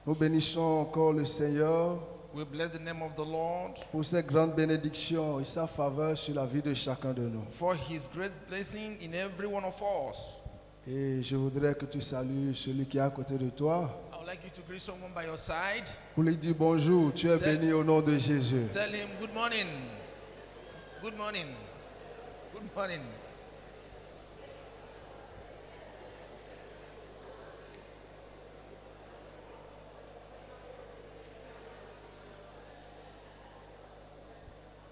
Nous bénissons encore le Seigneur We bless the name of the Lord pour ses grandes bénédictions et sa faveur sur la vie de chacun de nous. for his great blessing in every one of us. Et je voudrais que tu salues celui qui est à côté de toi I would like you to greet someone by your side. pour lui dire bonjour, tu es béni au nom de Jésus. Tell him good morning. Good morning. Good morning.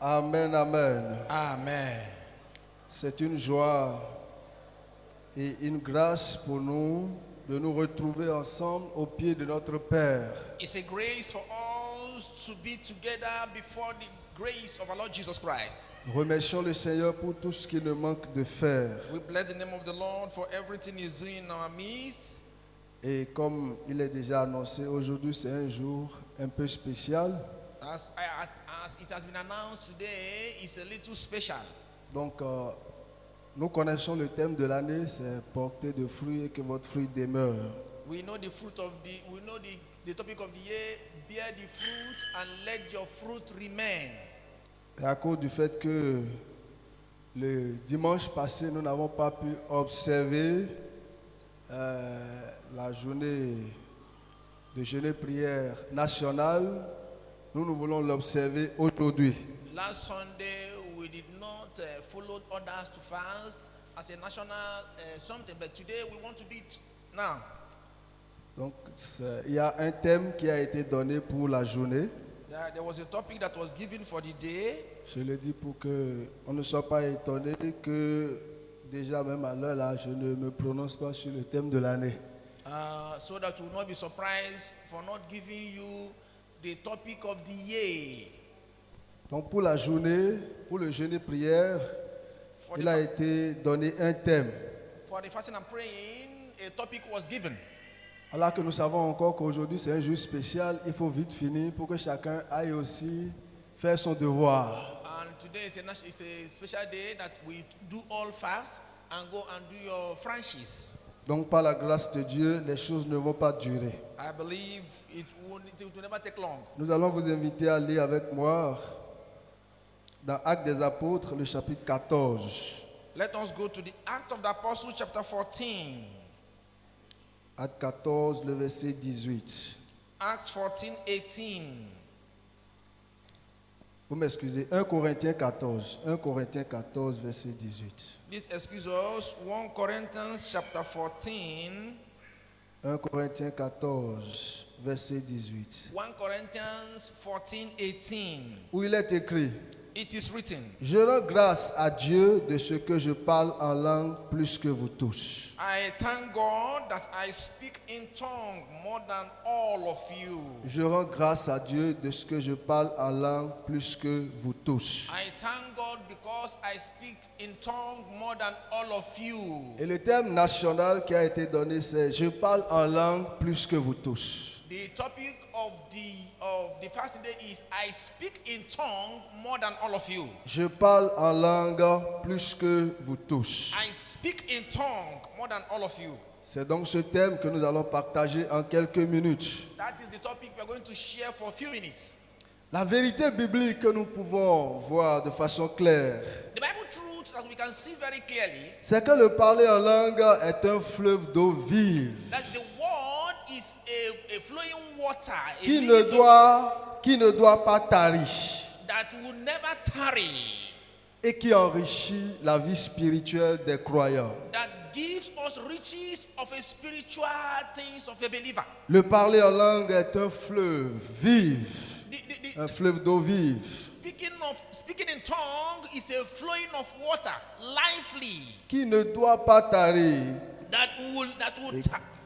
Amen, amen. Amen. C'est une joie et une grâce pour nous de nous retrouver ensemble au pied de notre Père. It's a grace for us to be together before the grace of our Lord Jesus Christ. Nous remercions le Seigneur pour tout ce qu'il nous manque de faire. We bless the name of the Lord for everything he's doing in our midst. Et comme il est déjà annoncé, aujourd'hui c'est un jour un peu spécial. As it has been announced today, it's a little special. Donc, nous connaissons le thème de l'année, c'est porter de fruits et que votre fruit demeure. We know the topic of the year, bear the fruit and let your fruit remain. Et à cause du fait que le dimanche passé, nous n'avons pas pu observer la journée de jeûne-prière nationale, nous voulons l'observer aujourd'hui. Last Sunday, we did not follow others to fast as a national something, but today we want to do it now. Donc, il y a un thème qui a été donné pour la journée. There was a topic that was given for the day. Je le dis pour qu'on ne soit pas étonné que déjà même à l'heure là, je ne me prononce pas sur le thème de l'année. So that you will not be surprised for not giving you the topic of the year. Donc pour la journée, pour le jeûne et prière, il a été donné un thème. For the fasting and praying, a topic was given. Alors que nous savons encore qu'aujourd'hui c'est un jour spécial, il faut vite finir pour que chacun aille aussi faire son devoir. And today is a special day that we do all fast and go and do your franchise. Donc par la grâce de Dieu, les choses ne vont pas durer. I believe it will never take long. Nous allons vous inviter à lire avec moi dans Actes des Apôtres, le chapitre 14. Let us go to the Acts of the Apostles, chapter 14. Acte 14, le verset 18. Acts 14, 18. Vous m'excusez, 1 Corinthiens 14. 1 Corinthiens 14, verset 18. This excuse us, 1 Corinthians chapter 14. 1 Corinthiens 14, verset 18. 1 Corinthians 14, 18. Où il est écrit: It is written, je rends grâce à Dieu de ce que je parle en langue plus que vous tous. I thank God that I speak in tongue more than all of you. Je rends grâce à Dieu de ce que je parle en langue plus que vous tous. I thank God because I speak in tongue more than all of you. Et le thème national qui a été donné, c'est je parle en langue plus que vous tous. The topic of the fasting day is I speak in tongue more than all of you. Je parle en langue plus que vous tous. I speak in tongue more than all of you. C'est donc ce thème que nous allons partager en quelques minutes. That is the topic we are going to share for a few minutes. La vérité biblique que nous pouvons voir de façon claire, The Bible truth that we can see very clearly, c'est que le parler en langue est un fleuve d'eau vive that the word is a flowing water, a qui living ne doit pas tarir that will never tarry, et qui enrichit la vie spirituelle des croyants. that gives us riches of a spiritual things of a believer. Le parler en langue est un fleuve vif, un fleuve d'eau vive Speaking in tongue is a flowing of water, lively, qui ne doit pas tarir, that will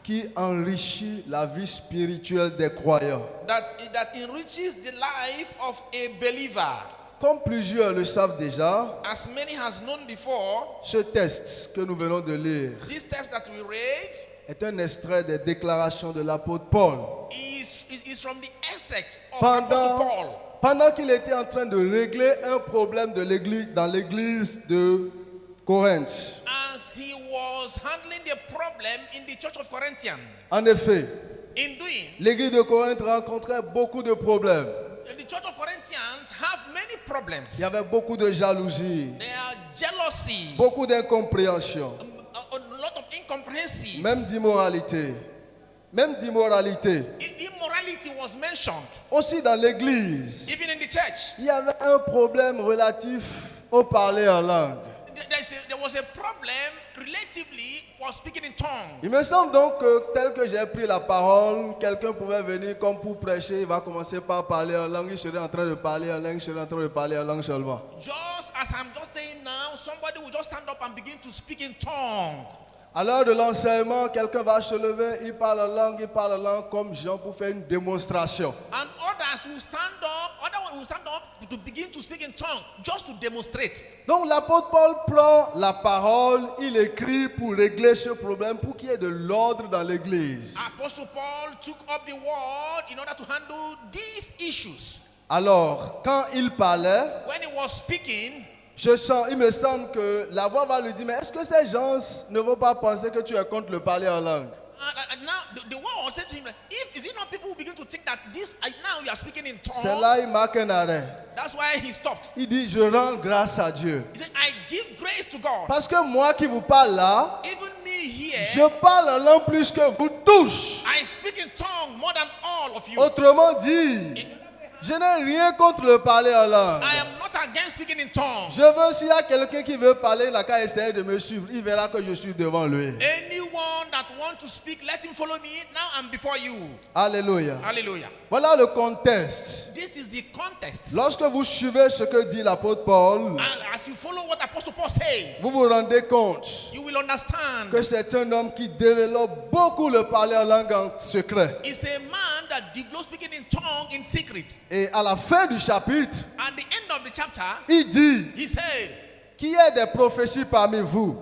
qui enrichit la vie spirituelle des croyants. that enriches the life of a believer. Comme plusieurs le savent déjà, As many has known before, ce texte que nous venons de lire this text that we read est un extrait des déclarations de l'apôtre Paul. is from the extract of Apostle Paul. Pendant qu'il était en train de régler un problème de l'église, dans l'église de Corinthe. As he was handling the problem in the church of Corinthians. En effet, In doing, l'église de Corinthe rencontrait beaucoup de problèmes. the church of Corinthians have many problems. Il y avait beaucoup de jalousie, There are jealousy, beaucoup d'incompréhension, a lot of incomprehensions. même d'immoralité. Même d'immoralité. Immorality was mentioned. Aussi dans l'église, Even in the church, il y avait un problème relatif au parler en langue. there was a problem relatively for speaking in tongues. Il me semble donc que tel que j'ai pris la parole, quelqu'un pouvait venir comme pour prêcher, il va commencer par parler en langue, il serait en train de parler en langue, il serait en train de parler en langue seulement. Just as I'm just saying now, somebody will just stand up and begin to speak in tongue. À l'heure de l'enseignement, quelqu'un va se lever, il parle en langue comme Jean pour faire une démonstration. And others will stand up to begin to speak in tongue just to demonstrate. Donc l'apôtre Paul prend la parole, il écrit pour régler ce problème, pour qu'il y ait de l'ordre dans l'église. Apostle Paul took up the word in order to handle these issues. Alors, quand il parlait, When he was speaking, il me semble que la voix va lui dire, mais est-ce que ces gens ne vont pas penser que tu es contre le parler en langue? and now the word said to him, is it not people who begin to think that now you are speaking in C'est tongue? là il marque un arrêt. That's why he stopped. Il dit, je rends grâce à Dieu. He said, I give grace to God. Parce que moi qui vous parle là, Even me here, je parle en langue plus que vous tous. I speak in tongue more than all of you. Autrement dit, je n'ai rien contre le parler en langue. I am not against speaking in tongue. Je veux, s'il y a quelqu'un qui veut parler, il n'a qu'à essayer de me suivre. Il verra que je suis devant lui. Anyone that wants to speak, let him follow me. Now I'm before you. Alléluia. Hallelujah. Voilà le contexte. This is the context. Lorsque vous suivez ce que dit l'apôtre Paul, And as you follow what Apostle Paul says, vous vous rendez compte you will understand. que c'est un homme qui développe beaucoup le parler en langue en secret. It's a man that develops speaking in tongue in secret. Et à la fin du chapitre, At the end of the chapter, il dit he said, qu'il y ait des prophéties parmi vous,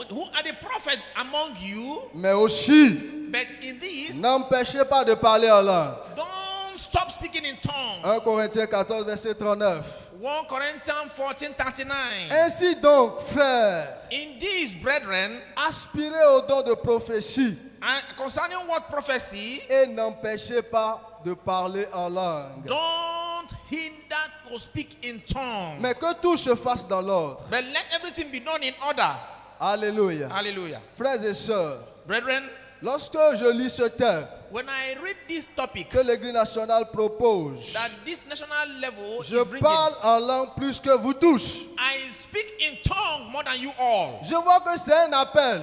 who are the prophets among you? mais aussi But in this, n'empêchez pas de parler en langue. don't stop speaking in tongue. 1 Corinthiens 14, verset 39. 1 Corinthians 14:39. Ainsi donc, frères, In this, brethren, aspirez au don de prophétie and concerning what prophecy, et n'empêchez pas de parler en langue. don't hinder to speak in tongue. Mais que tout se fasse dans l'ordre. But let everything be done in order. Alléluia. Hallelujah. Frères et sœurs, Brethren, lorsque je lis ce thème when I read this topic que l'Église nationale propose, that this national level je is bringing, parle en langue plus que vous tous. I speak in tongue more than you all. Je vois que c'est un appel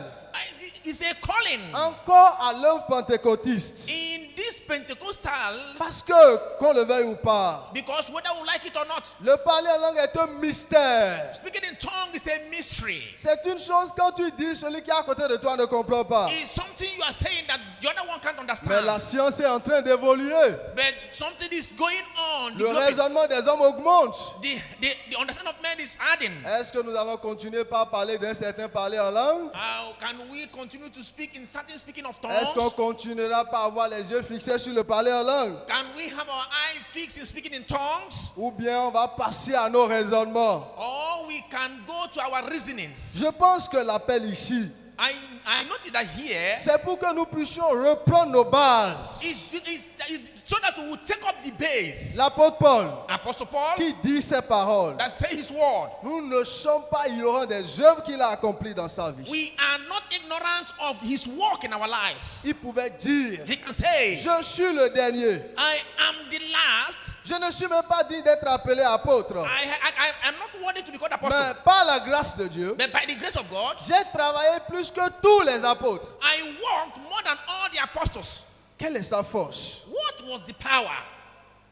It's a calling. encore à l'œuvre pentecôtiste. In this Pentecostal, Parce que, qu'on le veuille ou pas, because whether we like it or not, le parler en langue est un mystère. speaking in tongue is a mystery. C'est une chose quand tu dis, celui qui est à côté de toi ne comprend pas. It's something you are saying that the other one can't Mais understand. la science est en train d'évoluer. But something is going on. Le raisonnement des hommes augmente. The understanding of man is adding. Est-ce que nous allons continuer par parler d'un certain parler en langue? How can we continue to speak in certain speaking of Est-ce qu'on tongues? continuera par avoir les yeux fixés sur le parler en langue? Can we have our eye fixed in speaking in tongues? Ou bien on va passer à nos raisonnements? Or we can go to our reasonings. Je pense que l'appel ici, I noted that here c'est pour que nous puissions reprendre nos bases. is so that we will take up the base. L'apôtre Paul, Apostle Paul qui dit ces paroles, that say his word. nous ne sommes pas ignorants des œuvres qu'il a accomplies dans sa vie. We are not ignorant of his work in our lives. Il pouvait dire, He can say, je suis le dernier. I am the last. Je ne suis même pas digne d'être appelé apôtre. I'm not worthy to be called apostle. Mais par la grâce de Dieu, But by the grace of God, j'ai travaillé plus que tous les apôtres. I worked more than all the apostles. Quelle est sa force? What was the power?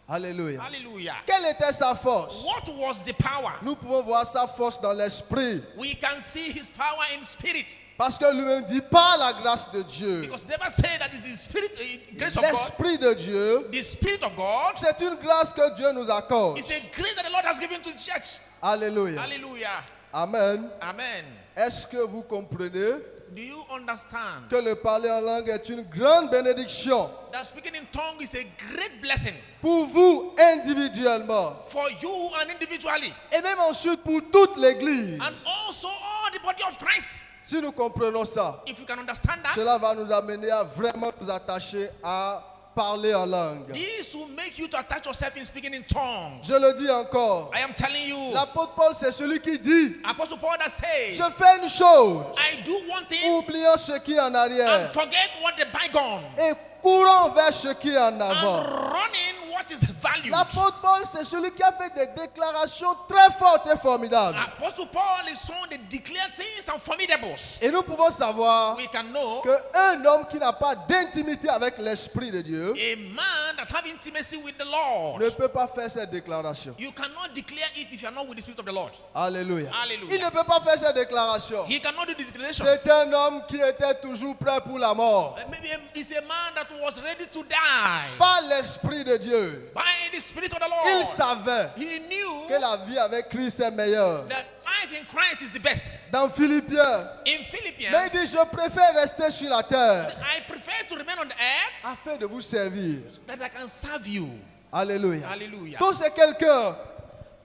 Alléluia. Hallelujah. Quelle était sa force? What was the power? Nous pouvons voir sa force dans l'esprit. We can see his power in spirit. Parce que lui-même dit par la grâce de Dieu. Because never say that it's the spirit, grace of God. L'esprit de Dieu, The spirit of God c'est une grâce que Dieu nous accorde. is a grace that the Lord has given to the church. Alléluia. Hallelujah. Amen. Amen. Est-ce que vous comprenez Do you understand que le parler en langue est une grande bénédiction that speaking in tongue is a great blessing pour vous individuellement for you and individually, et même ensuite pour toute l'Église? and also all the body of Christ? Si nous comprenons ça, if you can understand that, cela va nous amener à vraiment nous attacher à parler en langue. this will make you to attach yourself in speaking in tongues. Je le dis encore. I am telling you, L'apôtre Paul, c'est celui qui dit, Apostle Paul that says, je fais une chose, I do one thing oubliant ce qui est en and arrière forget what the bygone et courant vers ce qui est en and avant. running what is valued. L'apôtre Paul, c'est celui qui a fait des déclarations très fortes et formidables. Apostle Paul is someone that declare things and formidables. Et nous pouvons savoir We can know qu'un homme qui n'a pas d'intimité avec l'Esprit de Dieu a man that have intimacy with the Lord. ne peut pas faire cette déclaration. You cannot declare it if you are not with the Spirit of the Lord. Alléluia. Hallelujah. Il ne peut pas faire cette déclaration. He cannot do this declaration. C'est un homme qui était toujours prêt pour la mort. Maybe it's a man that was ready to die Par l'Esprit de Dieu. by the Spirit of the Il Lord. savait He knew que la vie avec Christ est meilleure. that life in Christ is the best. Dans Philippiens, In mais Philippians, il dit, je préfère rester sur la terre I prefer to remain on the earth afin de vous servir. that I can serve you. Alléluia. Hallelujah. Donc c'est quelqu'un,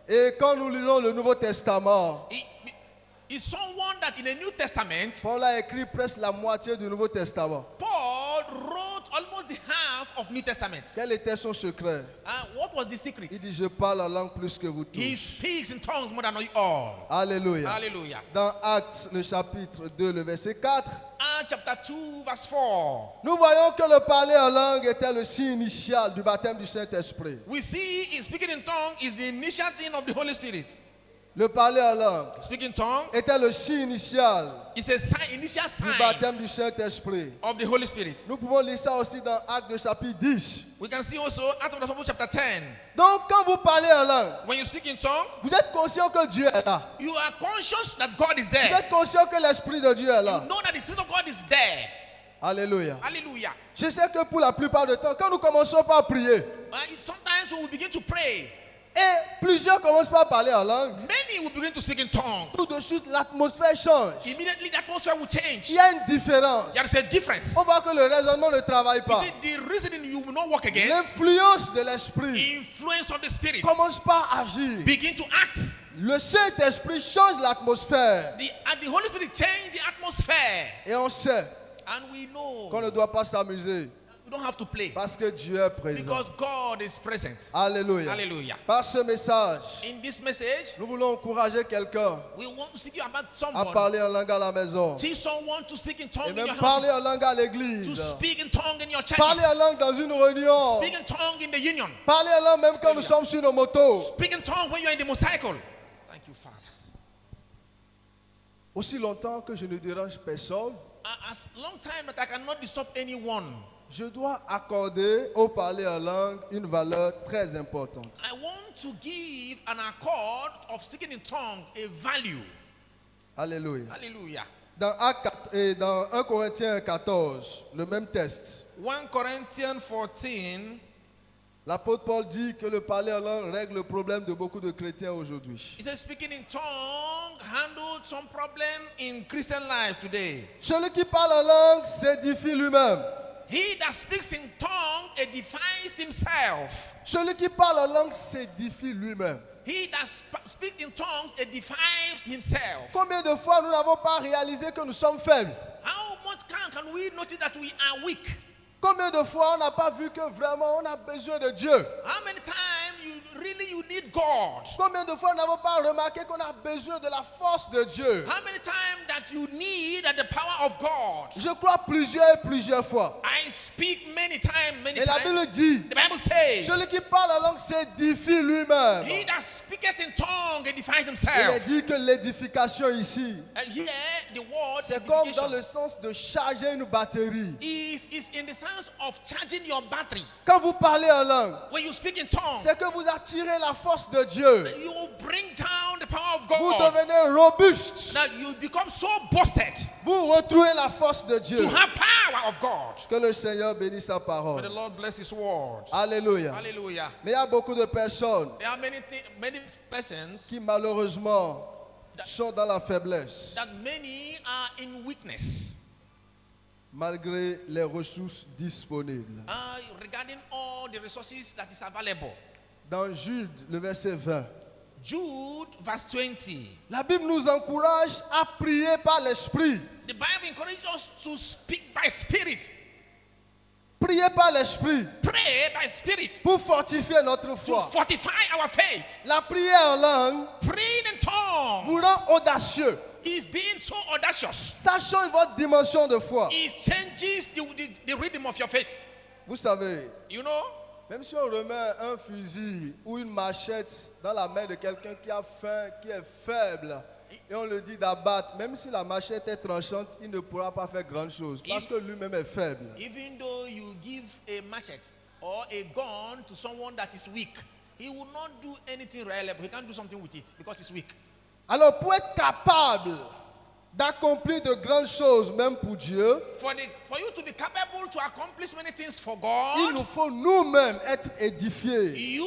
et quand nous lisons le Nouveau Testament, Is someone that in the New Testament, Paul a écrit presque la moitié du Nouveau Testament. Paul wrote almost the half of New Testament. Quel était son secret? What was the secret? Il dit, je parle en langue plus que vous He tous. speaks in tongues more than you all. Alléluia. Hallelujah. Dans Actes, le chapitre 2, le verset 4, Acts chapter 2, verse 4. nous voyons que le parler en langue était le signe initial du baptême du Saint-Esprit. We see in speaking in tongues is the initial thing of the Holy Spirit. Le parler en langue Speaking tongue était le signe initial is a sign, initial du sign baptême du Saint-Esprit. of the Holy Spirit. Nous pouvons lire ça aussi dans Actes, chapitre 10. We can see also Acts of the Apostles chapter 10. Donc, quand vous parlez en langue, When you speak in tongue, vous êtes conscient que Dieu est là. you are conscious that God is Vous there. êtes conscient que l'Esprit de Dieu est là. You know that the Spirit of God is there. Alléluia. Hallelujah. Je sais que pour la plupart du temps, quand nous commençons par prier, Sometimes when we begin to pray, et plusieurs commencent par parler en langue, many will begin to speak in tongues. tout de suite l'atmosphère change. Immediately the atmosphere will change. Il y a une différence. There is a difference. On voit que le raisonnement ne travaille You pas. see, the reasoning you will not work again, L'influence de l'Esprit influence of the Spirit, commence par agir. begin to act. Le Saint-Esprit change l'atmosphère. The Holy Spirit change the atmosphere. Et on sait And we know qu'on ne doit pas s'amuser we don't have to play parce que Dieu est présent. because God is present. Alléluia. Hallelujah. Par ce message, In this message, nous voulons encourager quelqu'un we want to speak about à someone. parler en langue à la maison. Teach someone to speak in Et tongue in même your parler houses. en langue à To l'église. speak in tongue in your Parler churches. en langue dans une réunion. Speak in tongue in the union. Parler en langue même quand nous sommes sur nos motos. Speak in tongue when you are in the motorcycle. Thank you, Father. Aussi longtemps que je ne dérange personne, As long time that I cannot disturb anyone, je dois accorder au parler en langue une valeur très importante. I want to give an accord of speaking in tongue a value. Alléluia. Hallelujah. Dans 1 Corinthiens 14, le même texte, 1 Corinthians 14, l'apôtre Paul dit que le parler en langue règle le problème de beaucoup de chrétiens aujourd'hui. it says speaking in tongue handled some problem in Christian life today. Celui qui parle en langue s'édifie lui-même. He that speaks in tongue edifies himself. Celui qui parle en langue s'édifie lui-même. He that speaks in tongues edifies himself. Combien de fois nous n'avons pas réalisé que nous sommes faibles? How much can we notice that we are weak? Combien de fois on n'a pas vu que vraiment on a besoin de Dieu? How many times you need God? Combien de fois nous n'avons pas remarqué qu'on a besoin de la force de Dieu? How many times that you need the power of God? Je crois plusieurs fois. I speak many times, Et la Bible dit, The Bible says, celui qui parle en langue s'édifie lui-même. he that speaketh in tongue edifies Il est himself. dit que l'édification ici, Here, the word c'est comme dans edification le sens de charger une batterie. is in the sense of charging your battery. Quand vous parlez en langue, When you speak in tongue, c'est que vous attirez la force de Dieu. you bring down the power of Vous God. devenez robuste. Now you become so boasted Vous retrouvez la force de Dieu. to have power of God. Que le Seigneur bénisse sa May parole. the Lord bless His word. Alléluia. Hallelujah. Mais il y a beaucoup de personnes There are many persons qui malheureusement sont dans la faiblesse that many are in weakness malgré les ressources disponibles. regarding all the resources that is available. Dans Jude, le verset 20, Jude, verse 20. La Bible nous encourage à prier par l'Esprit. The Bible encourages us to speak by spirit. Prier par l'Esprit Pray by spirit pour fortifier notre to foi. fortify our faith. La prière en langue Praying in tongues vous rend audacieux. is being so audacious. Ça change votre dimension de foi. It changes the rhythm of your faith. Vous savez, You know, même si on remet un fusil ou une machette dans la main de quelqu'un qui a faim, qui est faible, et on le dit d'abattre, même si la machette est tranchante, il ne pourra pas faire grand chose parce que lui-même est faible. even though you give a machete or a gun to someone that is weak, he will not do anything reliable. He can't do something with it because he's weak. Alors pour être capable d'accomplir de grandes choses, même pour Dieu, For you to be capable to accomplish many things for il nous God, faut nous-mêmes être édifiés.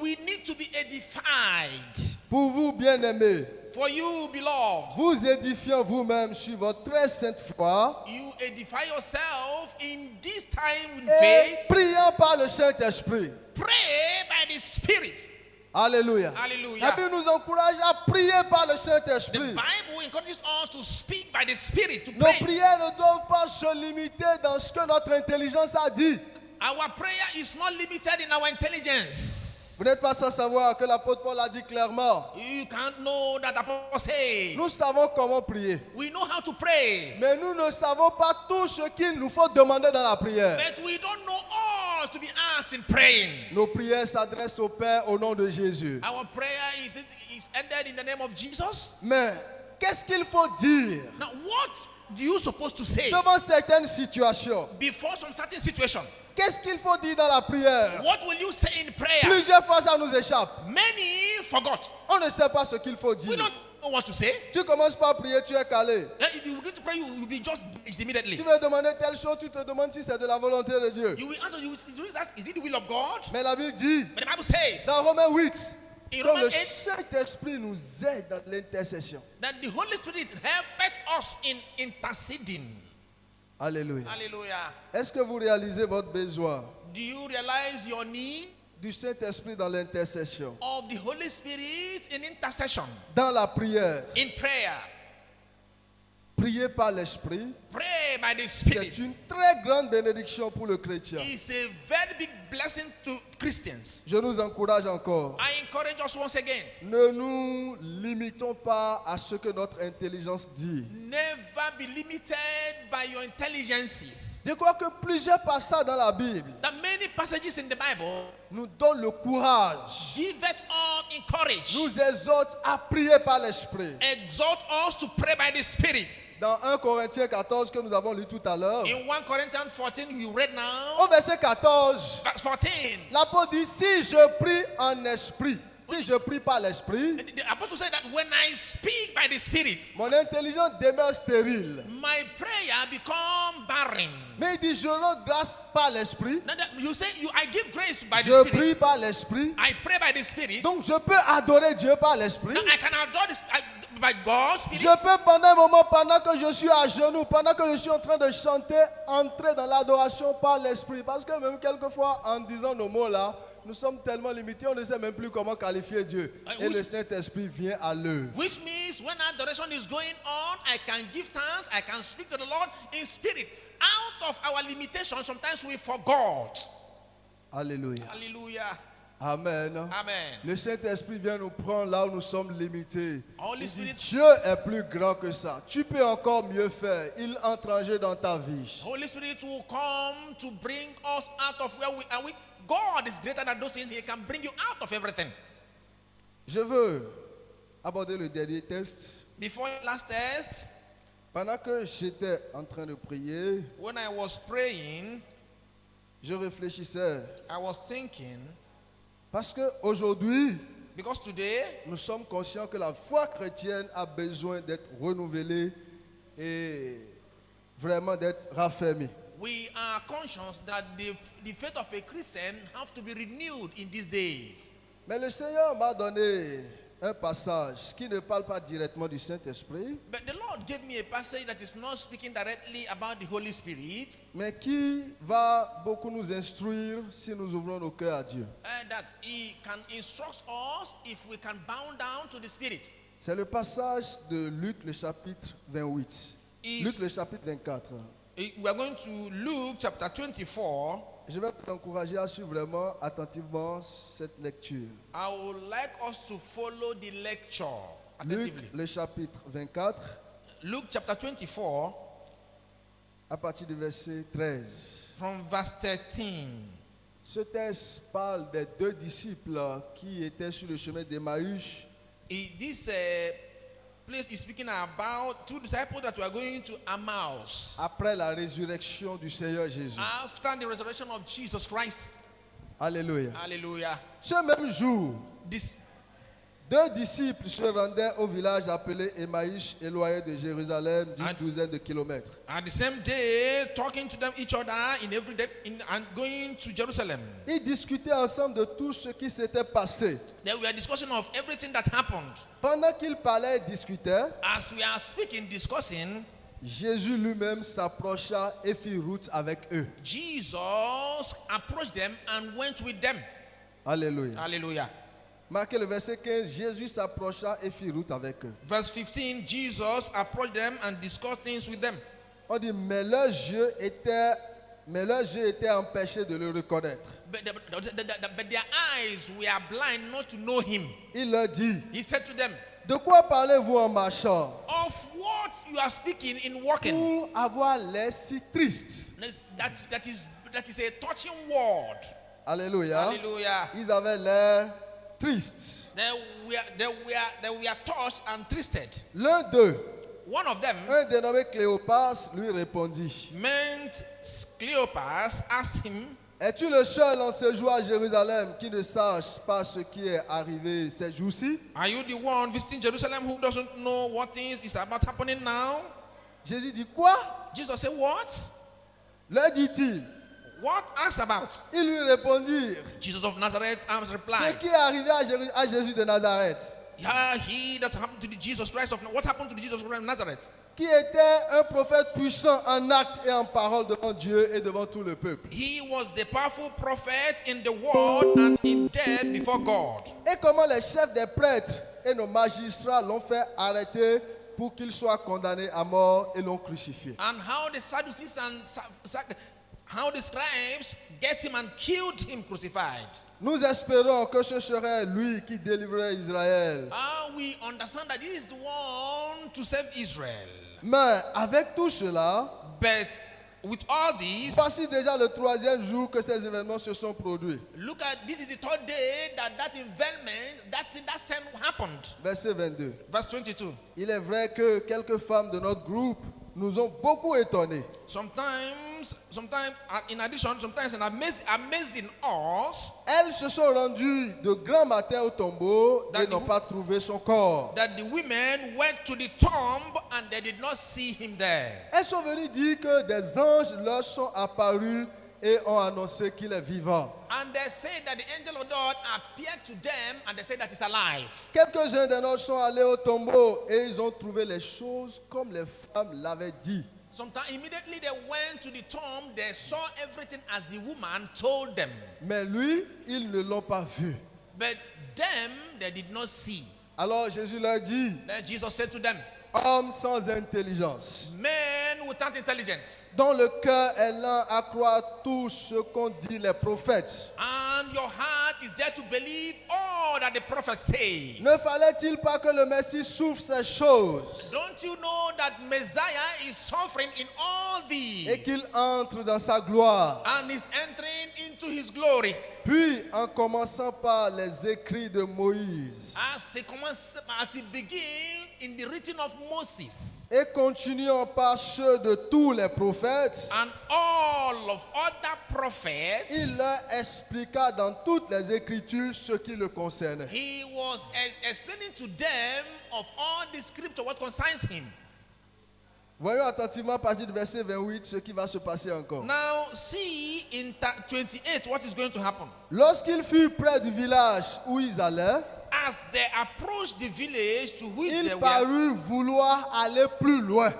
we need to be edified. Pour vous, bien-aimés, For you, beloved, vous édifiant vous-même sur votre très sainte foi you edify yourself in this time with et faith. priant par le Saint-Esprit. Pray by the Spirit. Alléluia. Hallelujah. La Bible nous encourage à prier par le The Saint-Esprit. Bible encourages us to speak by the Spirit, to Nos pray. prières ne doivent pas se limiter dans ce que notre intelligence a dit. Our prayer is not limited in our intelligence. Vous n'êtes pas sans savoir que l'apôtre Paul a dit clairement. You can't know that Apostle said. Nous savons comment prier. We know how to pray, Mais nous ne savons pas tout ce qu'il nous faut demander dans la prière. but we don't know all to be asked in praying. Nos prières s'adressent au Père au nom de Jésus. Our prayer is ended in the name of Jesus. Mais qu'est-ce qu'il faut dire Now, what do you supposed to say devant certaines situations? before some certain situation? Qu'est-ce qu'il faut dire dans la prière? What will you say in prayer? Plusieurs fois ça nous échappe. Many forgot. On ne sait pas ce qu'il faut We dire. don't know what to say. Tu commences par prier, tu es calé. Then if you begin to pray, you will be just blessed immediately. Tu veux demander telle chose, tu te demandes si c'est de la volonté de Dieu. You will answer. You will ask, is it the will of God? Mais la Bible dit, But the Bible says dans Romains 8, in que Romans le 8 Saint-Esprit nous aide dans l'intercession. that the Holy Spirit helped us in interceding. Alléluia. Hallelujah. Est-ce que vous réalisez votre besoin Do you realize your need du Saint-Esprit dans l'intercession, of the Holy Spirit in intercession, dans la prière? in prayer? Prier par l'Esprit, Pray by the c'est Spirit. une très grande bénédiction pour le chrétien. It's a very big blessing to Christians. Je nous encourage encore. I encourage us once again. Ne nous limitons pas à ce que notre intelligence dit. Never be limited by your intelligences. Je crois que plusieurs passages dans la Bible That many passages in the Bible nous donnent le courage, give it all encourage, nous exhortent à prier par l'Esprit. exhort us to pray by the Spirit. Dans 1 Corinthiens 14 que nous avons lu tout à l'heure, In 1 Corinthians 14, you read now, au verset 14, verse 14. l'apôtre dit, si je prie en esprit, si je prie par l'Esprit, The apostle said that when I speak by the Spirit, mon intelligence demeure stérile. my prayer become barren. Mais il dit, je rends grâce par l'Esprit, Now that you say I give grace by the je Spirit. prie par l'Esprit, I pray by the Spirit. donc je peux adorer Dieu par l'Esprit. Now I can adore this by God's Spirit. Je peux pendant un moment, pendant que je suis à genoux, pendant que je suis en train de chanter, entrer dans l'adoration par l'Esprit. Parce que même quelquefois, en disant nos mots là, nous sommes tellement limités, on ne sait même plus comment qualifier Dieu. Et le Saint-Esprit vient à l'œuvre. Which means when adoration is going on, I can give thanks, I can speak to the Lord in spirit. Out of our limitations, sometimes we forgot. Alléluia. Hallelujah. Amen. Amen. Le Saint-Esprit vient nous prendre là où nous sommes limités. Holy Il dit, Spirit, Dieu est plus grand que ça. Tu peux encore mieux faire. Il entre en jeu dans ta vie. Holy Spirit will come to bring us out of where we are. God is greater than those things. He can bring you out of everything. Je veux aborder le dernier test. Before last test, Pendant que j'étais en train de prier, when I was praying, je réfléchissais. I was thinking, Parce qu'aujourd'hui, because today nous sommes conscients que la foi chrétienne a besoin d'être renouvelée et vraiment d'être raffermie. we are conscious that the faith of a Christian have to be renewed in these days. Mais le Seigneur m'a donné un passage qui ne parle pas directement du Saint-Esprit, But the Lord gave me a passage that is not speaking directly about the Holy Spirit. mais qui va beaucoup nous instruire si nous ouvrons nos cœurs à Dieu. that he can instruct us if we can bow down to the Spirit. C'est le passage de Luc, le chapitre 28. Luc, le chapitre 24. We are going to Luke chapter 24. Je vais vous encourager à suivre vraiment attentivement cette lecture. I would like us to follow the lecture Luc, attentively. le chapitre 24, Luke chapter 24 à partir du verset 13. from verse 13. Ce texte parle des deux disciples qui étaient sur le chemin d'Emmaüs. This place is speaking about two disciples that were going to Emmaus Après la résurrection du Seigneur Jésus. after the resurrection of Jesus Christ. Alléluia. Hallelujah. Ce même jour, This deux disciples se rendaient au village appelé Emmaüs, éloigné de Jérusalem d'une douzaine de kilomètres. at the same day, talking to them each other in every day and going to Jerusalem. Ils discutaient ensemble de tout ce qui s'était passé. Then we are discussing of everything that happened. Pendant qu'ils parlaient et discutaient, As we are speaking, discussing, Jésus lui-même s'approcha et fit route avec eux. Jesus approached them and went with them. Alléluia. Hallelujah. Marquez le verset 15. Jésus s'approcha et fit route avec eux. Verse 15, Jesus approached them and discussed things with them. On dit, mais leurs yeux étaient empêchés de le reconnaître. But their eyes were blind not to know him. Il leur dit, He said to them, de quoi parlez-vous en marchant of what you are speaking in walking? pour avoir l'air si triste? That is a touching word. Alléluia. Hallelujah. Ils avaient l'air tristes. They were touched and twisted. L'un d'eux, One of them un dénommé Cléopas, lui répondit, meant Cleopas asked him, es-tu le seul en ce jour à Jérusalem qui ne sache pas ce qui est arrivé ces jours-ci? are you the one visiting Jerusalem who doesn't know what things is about happening now? Jésus dit, quoi? Jesus said, what? Leur dit-il. What? Asked about. Ils lui répondirent, Jesus of Nazareth ce replied, qui est arrivé à Jésus de Nazareth, yeah, he that happened to the Jesus Christ of what happened to the Jesus Christ of Nazareth? qui était un prophète puissant en actes et en parole devant Dieu et devant tout le peuple. He was the powerful prophet in the word and in deed before God. Et comment les chefs des prêtres et nos magistrats l'ont fait arrêter pour qu'il soit condamné à mort et l'ont crucifié. And how the Sadducees and how the scribes get him and killed him crucified. Nous espérons que ce serait lui qui délivrerait Israël. We understand that he is the one to save Israel. Mais avec tout cela, But with all this, voici déjà le troisième jour que ces événements se sont produits. look at this is the third day that involvement, that same happened. Verset 22. Verse 22. Il est vrai que quelques femmes de notre groupe nous ont beaucoup étonnés. Sometimes, in addition, sometimes in amazing us Elles se sont rendues de grand matin au tombeau et That n'ont the- pas trouvé son corps. that the women went to the tomb and they did not see him there. Elles sont venues dire que des anges leur sont apparus et ont annoncé qu'il est vivant. And they say that the angel of God appeared to them and they say that he's alive. Quelques-uns de nôtres sont allés au tombeau et ils ont trouvé les choses comme les femmes l'avaient dit. Sometimes immediately they went to the tomb, they saw everything as the woman told them. Mais lui, ils ne l'ont pas vu. But them, they did not see. Alors Jésus leur dit, Then Jesus said to them, hommes sans intelligence, men without intelligence, dont le cœur est lent à croire tout ce qu'ont dit les prophètes. and your heart is there to believe all that the prophet says. Ne fallait-il pas que le Messie souffre ces choses Don't you know that Messiah is suffering in all these et qu'il entre dans sa gloire? and is entering into his glory? Puis, en commençant par les écrits de Moïse As he begins in the written of Moses et continuant par ceux de tous les prophètes, and all of other prophets, il leur expliqua dans toutes les Écritures ce qui le concernait. he was explaining to them of all the scripture what concerns him. Voyons attentivement à partir du verset 28 ce qui va se passer encore. Now see in 28 what is going to happen. Lorsqu'il fut près du village où ils allaient, As they approached the village to which they il were, parut vouloir aller plus loin.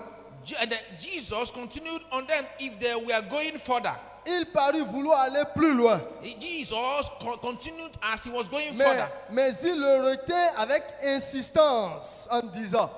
Jesus continued on them if they were going further. Il parut vouloir aller plus loin. Jesus continued as he was going further. Mais il le retint avec insistance en disant,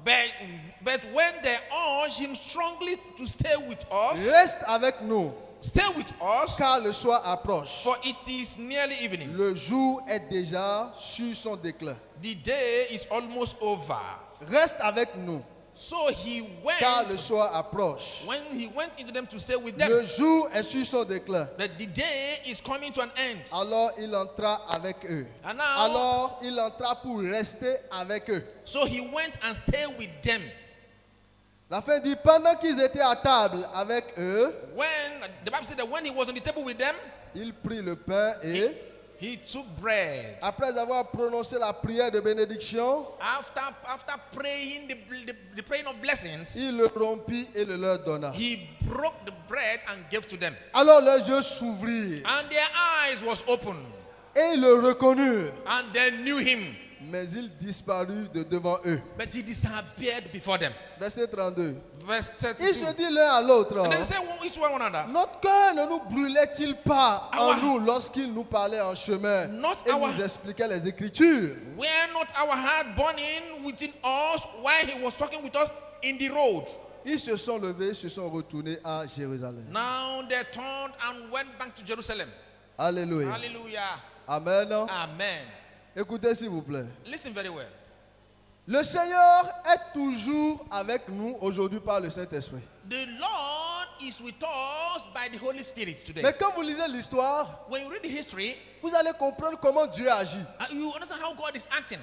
But when they urged him strongly to stay with us, reste avec nous, stay with us, car le soir approche. for it is nearly evening. Le jour est déjà sur son déclin. The day is almost over. Reste avec nous, So he went, car le soir approche. when he went into them to stay with them, Le jour est sur son déclin. that the day is coming to an end. Alors il entra avec eux. And now, Alors il entra pour rester avec eux. so he went and stayed with them. La fin dit, pendant qu'ils étaient à table avec eux, When the Bible said that when he was on the table with them, il prit le pain et, he took bread. après avoir prononcé la prière de bénédiction, After praying the praying of blessings, il le rompit et le leur donna. he broke the bread and gave to them. Alors leurs yeux s'ouvrirent And their eyes was open, et ils le reconnurent, and they knew him. mais il disparut de devant eux. But he disappeared before them. Verset 32. Verse Ils se 32. disent l'un à l'autre, And they say each one another, notre cœur ne nous brûlait-il pas en Our- nous lorsqu'il nous parlait en chemin Not et our- nous expliquait les Écritures? were not our heart burning within us while he was talking with us in the road? Ils se sont levés, se sont retournés à Jérusalem. Now they turned and went back to Jerusalem. Alléluia. Hallelujah. Amen. Amen. Écoutez s'il vous plaît. Listen very well. Le Seigneur est toujours avec nous aujourd'hui par le Saint-Esprit. The Lord is with us by the Holy Spirit today. Mais quand vous lisez l'histoire, When you read the history, vous allez comprendre comment Dieu agit. you understand how God is acting.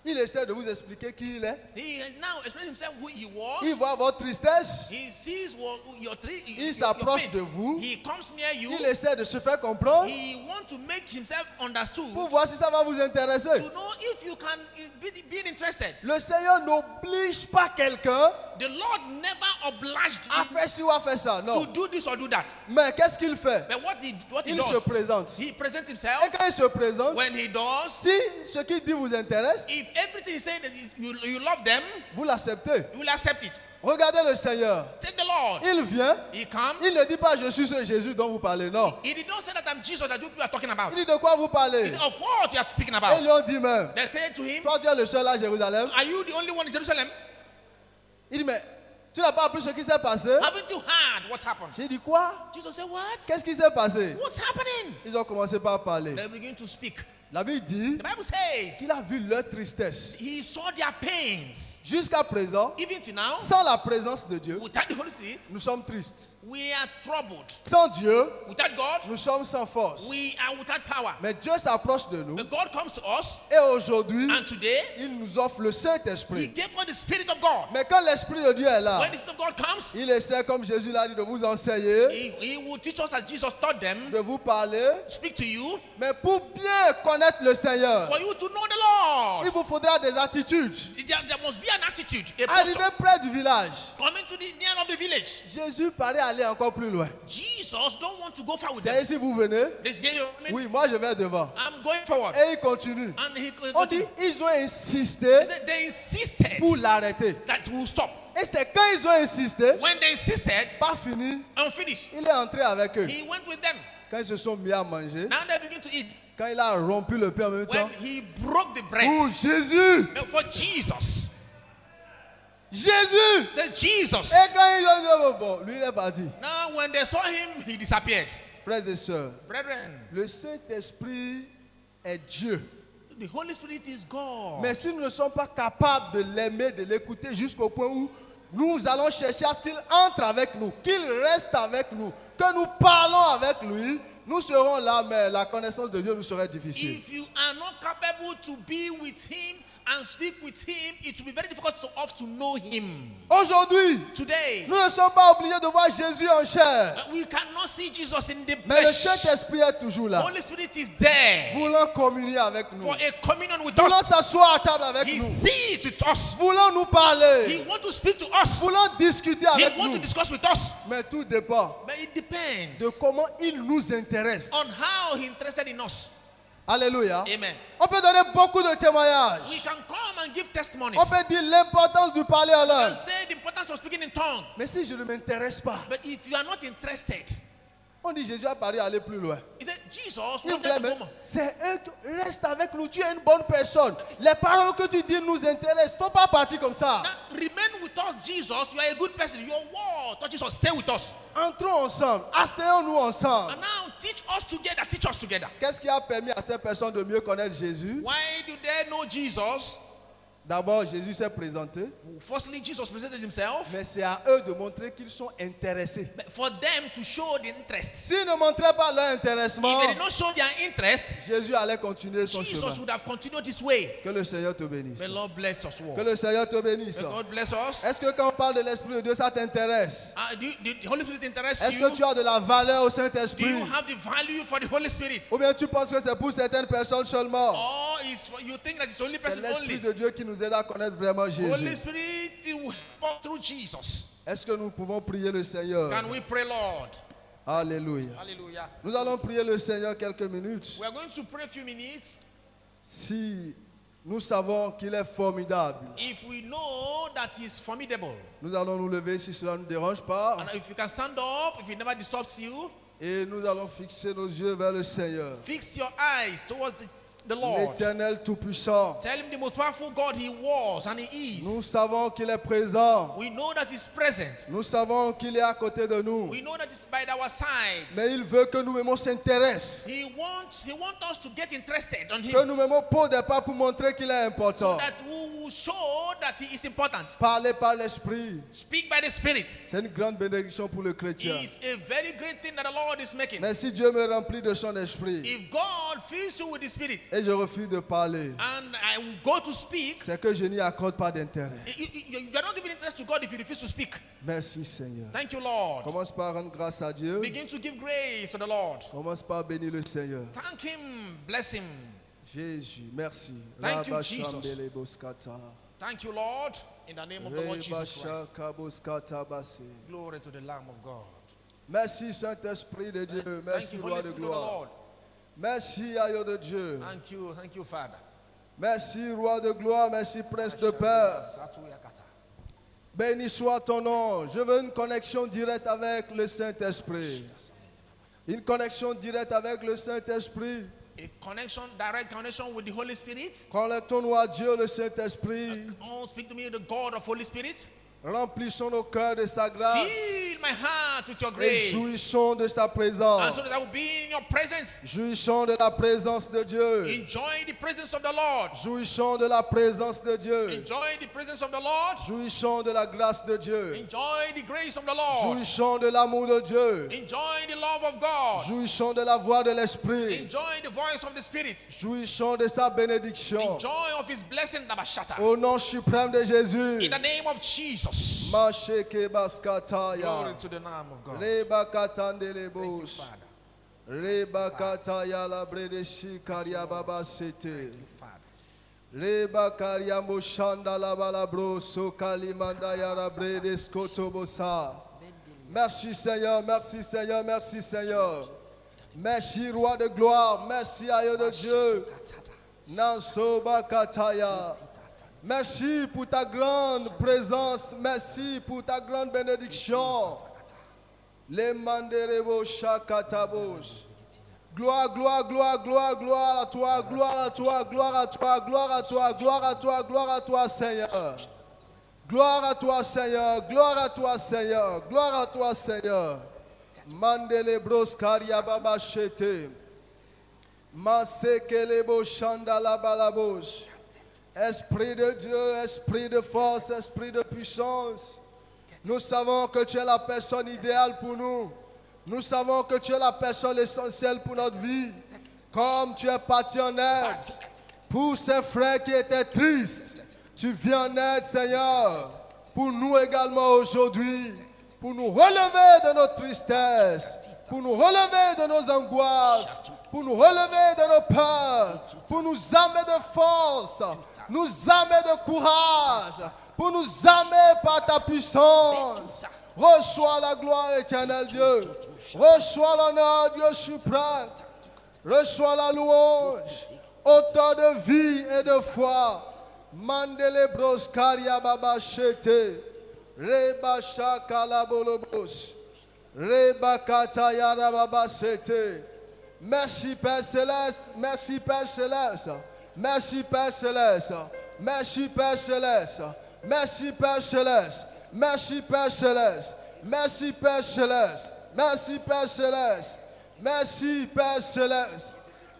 Il essaie de vous expliquer qui il est. He has now explained himself who he was. Il voit votre tristesse. He sees your Il s'approche de vous. He comes near you. Il essaie de se faire comprendre He wants to make himself understood pour voir si ça va vous intéresser. to know if you can be interested. Le Seigneur n'oblige pas quelqu'un The Lord never obliged à you faire ci ou à faire ça. to Non. do this or do that. Mais qu'est-ce qu'il fait? But what he Il se does, présente. he presents Et himself. quand il se présente, When he does, si ce qu'il dit vous intéresse, if everything is saying that you love them, vous l'acceptez. you will accept it. Regardez le Seigneur. Take the Lord. Il vient. He comes. Il ne dit pas je suis ce Jésus dont vous parlez. Non. He did not say that I'm Jesus that you are talking about. Il dit de quoi vous He parlez. said, of what you are speaking Et ils about. lui ont dit même, They said to him, toi tu es le seul à Jérusalem. are you the only one in Jerusalem? Il dit mais tu n'as pas appris ce qui s'est passé. Haven't you heard what happened? J'ai dit quoi? Jesus said, what? Qu'est-ce qui s'est passé? What's happening? Ils ont commencé par parler. They begin to speak. La Bible dit The Bible says qu'il a vu leur tristesse. he saw their pains. Jusqu'à présent, Even till now, sans la présence de Dieu, without the Holy Spirit, nous sommes tristes. we are troubled. Sans Dieu, Without God, nous sommes sans force. we are without power. Mais Dieu s'approche de nous But God comes to us, et aujourd'hui, and today, il nous offre le He Saint-Esprit. gave us the Spirit of God. Mais quand l'Esprit de Dieu est là, When the Spirit of God comes, il essaie, comme Jésus l'a dit, de vous enseigner, He will teach us as Jesus taught them, de vous parler. speak to you, Mais pour bien connaître le Seigneur, for you to know the Lord. il vous faudra des attitudes. There must be an attitude, a Arrivé posture. près du village, Coming to the near of the village. Jésus paraît aller encore plus loin. Jesus don't want to go far with C'est them. ici vous venez. They say, Oui, moi je vais devant. I'm going forward. Et il continue. And he On dit, continued. ils ont insisté He said they insisted pour l'arrêter. that we will stop. Et c'est quand ils ont insisté, When they insisted, pas fini, unfinished, il est entré avec eux. he went with them. Quand ils se sont mis à manger, Now they begin to eat. quand il a rompu le pain en même When temps, he broke the bread, pour Jésus, for Jesus, Jésus. said Jesus. Et quand ils ont dit, bon, lui il est parti. Now when they saw him, he disappeared. Frères et sœurs, Brethren, le Saint-Esprit est Dieu. the Holy Spirit is God. Mais si nous ne sommes pas capables de l'aimer, de l'écouter jusqu'au point où nous allons chercher à ce qu'il entre avec nous, qu'il reste avec nous, que nous parlons avec lui, nous serons là, mais la connaissance de Dieu nous serait difficile. If you are not capable to be with him and speak with him, it will be very difficult for us to know him. Aujourd'hui, Today, nous ne sommes pas obligés de voir Jésus en chair, we cannot see Jesus in the mais le flesh. Saint-Esprit est toujours là, Holy Spirit is there voulant communier avec nous, for a communion with voulant us. s'asseoir à table avec He nous, sees with us. voulant nous He parler, wants to speak to us. voulant discuter He avec wants nous. to discuss with us. Mais tout dépend But it depends de comment il nous intéresse. on how He's interested in us. Alléluia. Amen. On peut donner beaucoup de We témoignages. can come and give testimonies On peut dire l'importance du parler en and langue. say the importance of speaking in tongue. Mais si je ne m'intéresse pas, But if you are not interested, On dit Jésus a parlé aller plus loin. He said, Jesus Il wanted voulait to même, go. c'est eux qui restent avec nous. Tu es une bonne personne. Les paroles que tu dis nous intéressent. Faut pas partir comme ça. Now, remain with us, Jesus. You are a good person. Your word touches us. Stay with us. Entrons ensemble. Asseyons-nous ensemble. And now teach us together. Teach us together. Qu'est-ce qui a permis à ces personnes de mieux connaître Jésus? Why do they know Jesus? D'abord, Jésus s'est présenté. Firstly, Jesus presented himself. Mais c'est à eux de montrer qu'ils sont intéressés. But for them to show the interest. S'ils ne montraient pas leur intéressement, If they did not show their interest, Jésus allait continuer son Jesus chemin. would have continued this way. Que le Seigneur te bénisse. May Lord bless us all. Que le Seigneur te bénisse. May God bless us. Est-ce que quand on parle de l'Esprit de Dieu, ça t'intéresse? Do the Holy Spirit interest Est-ce you? que tu as de la valeur au Do Saint-Esprit? you have the value for the Holy Spirit? Ou bien tu penses que c'est pour certaines personnes seulement? Or you think that it's only C'est person l'Esprit only? de Dieu qui nous aide à connaître vraiment Holy Jésus. Spirit will help us through Jesus. Est-ce que nous pouvons prier le Seigneur? Can we pray, Lord? Alléluia. Hallelujah. Nous allons prier le Seigneur quelques minutes. We are going to pray a few minutes. Si nous savons qu'il est formidable, If we know that He's formidable, nous allons nous lever si cela ne nous dérange pas. and if you can stand up, if it never disturbs you, Et nous allons fixer nos yeux vers le Seigneur, fix your eyes towards the Lord. l'Éternel Tout-Puissant. Tell Him the most powerful God He was and He is. Nous savons qu'il est présent. We know that He's present. Nous savons qu'il est à côté de nous. We know that He's by our side. Mais il veut que nous-mêmes on s'intéresse. He wants us to get interested on Que Him, nous-mêmes on pose des pas pour montrer qu'il est so important. that we will show that He is important. Parler par l'Esprit, Speak by the Spirit. c'est une grande bénédiction pour le chrétien. Is a very great thing that the Lord is making. Mais si Dieu me remplit de son esprit If God fills you with the Spirit et je refuse de parler, and I will go to speak, c'est que je n'y accorde pas d'intérêt. you are not giving interest to God if you refuse to speak. Merci Seigneur. Thank you, Lord. Commence par rendre grâce à Dieu. Begin to give grace to the Lord. Commence par bénir le Seigneur. Thank Him. Bless Him. Jésus, merci. Thank you, Rabba Jesus. Shambele Boskata. Thank you, Lord. In the name of the Lord Reba Jesus Christ. Shaka Boskata Basi. Glory to the Lamb of God. Merci Saint-Esprit de Dieu. Thank Merci you, Roi Holy de Spirit of the gloire. Lord. Merci Aïe de Dieu. Thank you, Father. Merci Roi de gloire. Merci Prince de paix. Béni soit ton nom. Je veux une connexion directe avec le Saint-Esprit. Une connexion directe avec le Saint-Esprit. A direct connection with the Holy Spirit. Connectons-nous à Dieu, le Saint-Esprit. Oh, speak to me, the God of Holy Spirit. Remplissons nos cœurs de sa grâce. Fill my heart with your Et grace. jouissons de sa And présence. so that I will be in your presence. Jouissons de la présence de Dieu. Enjoy the presence of the Lord. Jouissons de la présence de Dieu. Enjoy the presence of the Lord. Jouissons de la grâce de Dieu. Enjoy the grace of the Lord. Jouissons de l'amour de Dieu. Enjoy the love of God. Jouissons de la voix de l'Esprit. Enjoy the voice of the Spirit. Jouissons de sa bénédiction. Enjoy of His blessing, Dabashata. Au nom suprême de Jésus. In the name of Jesus. Masheke baskataya. Glory to the name of God. Reba Thank you, katandelebos. Father. Reba kataya la bredeshi karia baba sete. Thank you, Father. Reba karia moshanda la balabro so kalimanda ya la bredes kotobosa. Merci Seigneur, merci Seigneur, merci Seigneur. Merci Roi de gloire, merci Aïe de Dieu. Nansoba kataya. Merci pour ta grande présence, merci pour ta grande bénédiction. Les manderebo shakatabos. Gloire, gloire, gloire, gloire, gloire à toi, gloire à toi, gloire à toi, gloire à toi, gloire à toi, gloire à toi, Seigneur. Gloire à toi, Seigneur, gloire à toi, Seigneur, gloire à toi, Seigneur. Mandele bros karia baba shete. Masekelebo shandala balabos. Esprit de Dieu, esprit de force, esprit de puissance. Nous savons que tu es la personne idéale pour nous. Nous savons que tu es la personne essentielle pour notre vie. Comme tu es parti en aide pour ces frères qui étaient tristes, tu viens en aide, Seigneur, pour nous également aujourd'hui, pour nous relever de notre tristesse, pour nous relever de nos angoisses, pour nous relever de nos peurs, pour nous amener de force, nous amener de courage, pour nous amener par ta puissance. Reçois la gloire éternelle, Dieu. Reçois l'honneur, Dieu suprême. Reçois la louange. Autant de vie et de foi. Mandele broskaria baba shete. Reba shaka la bolobos. Rebakata yarababa sete. Merci Père Céleste, merci Père Céleste, merci Père Céleste, merci Père Céleste, merci Père Céleste, merci Père Céleste, merci Père Céleste, merci Père Céleste, merci Père Céleste,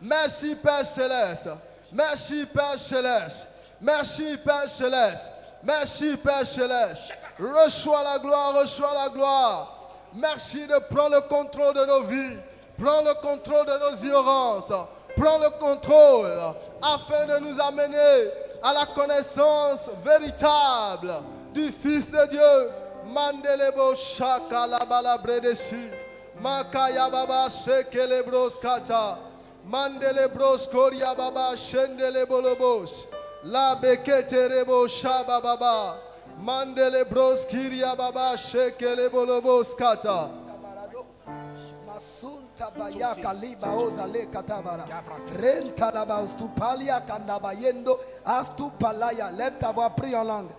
merci Père Céleste, merci Père Céleste, merci Père Céleste, merci Père Céleste. Reçois la gloire, reçois la gloire. Merci de prendre le contrôle de nos vies. Prends le contrôle de nos ignorances. Prends le contrôle afin de nous amener à la connaissance véritable du Fils de Dieu. Mandelebo shaka la balabredesi. Makaya baba sekelebros kata. Mandelebros koria baba shendelebos. La bekete rebo shaba baba. Mandelebros kiria baba shekelebos kata. Bayaka liba oza le katabara renta da baustupalia kandabayendo astupalaya. Lève ta voix, prie en langue.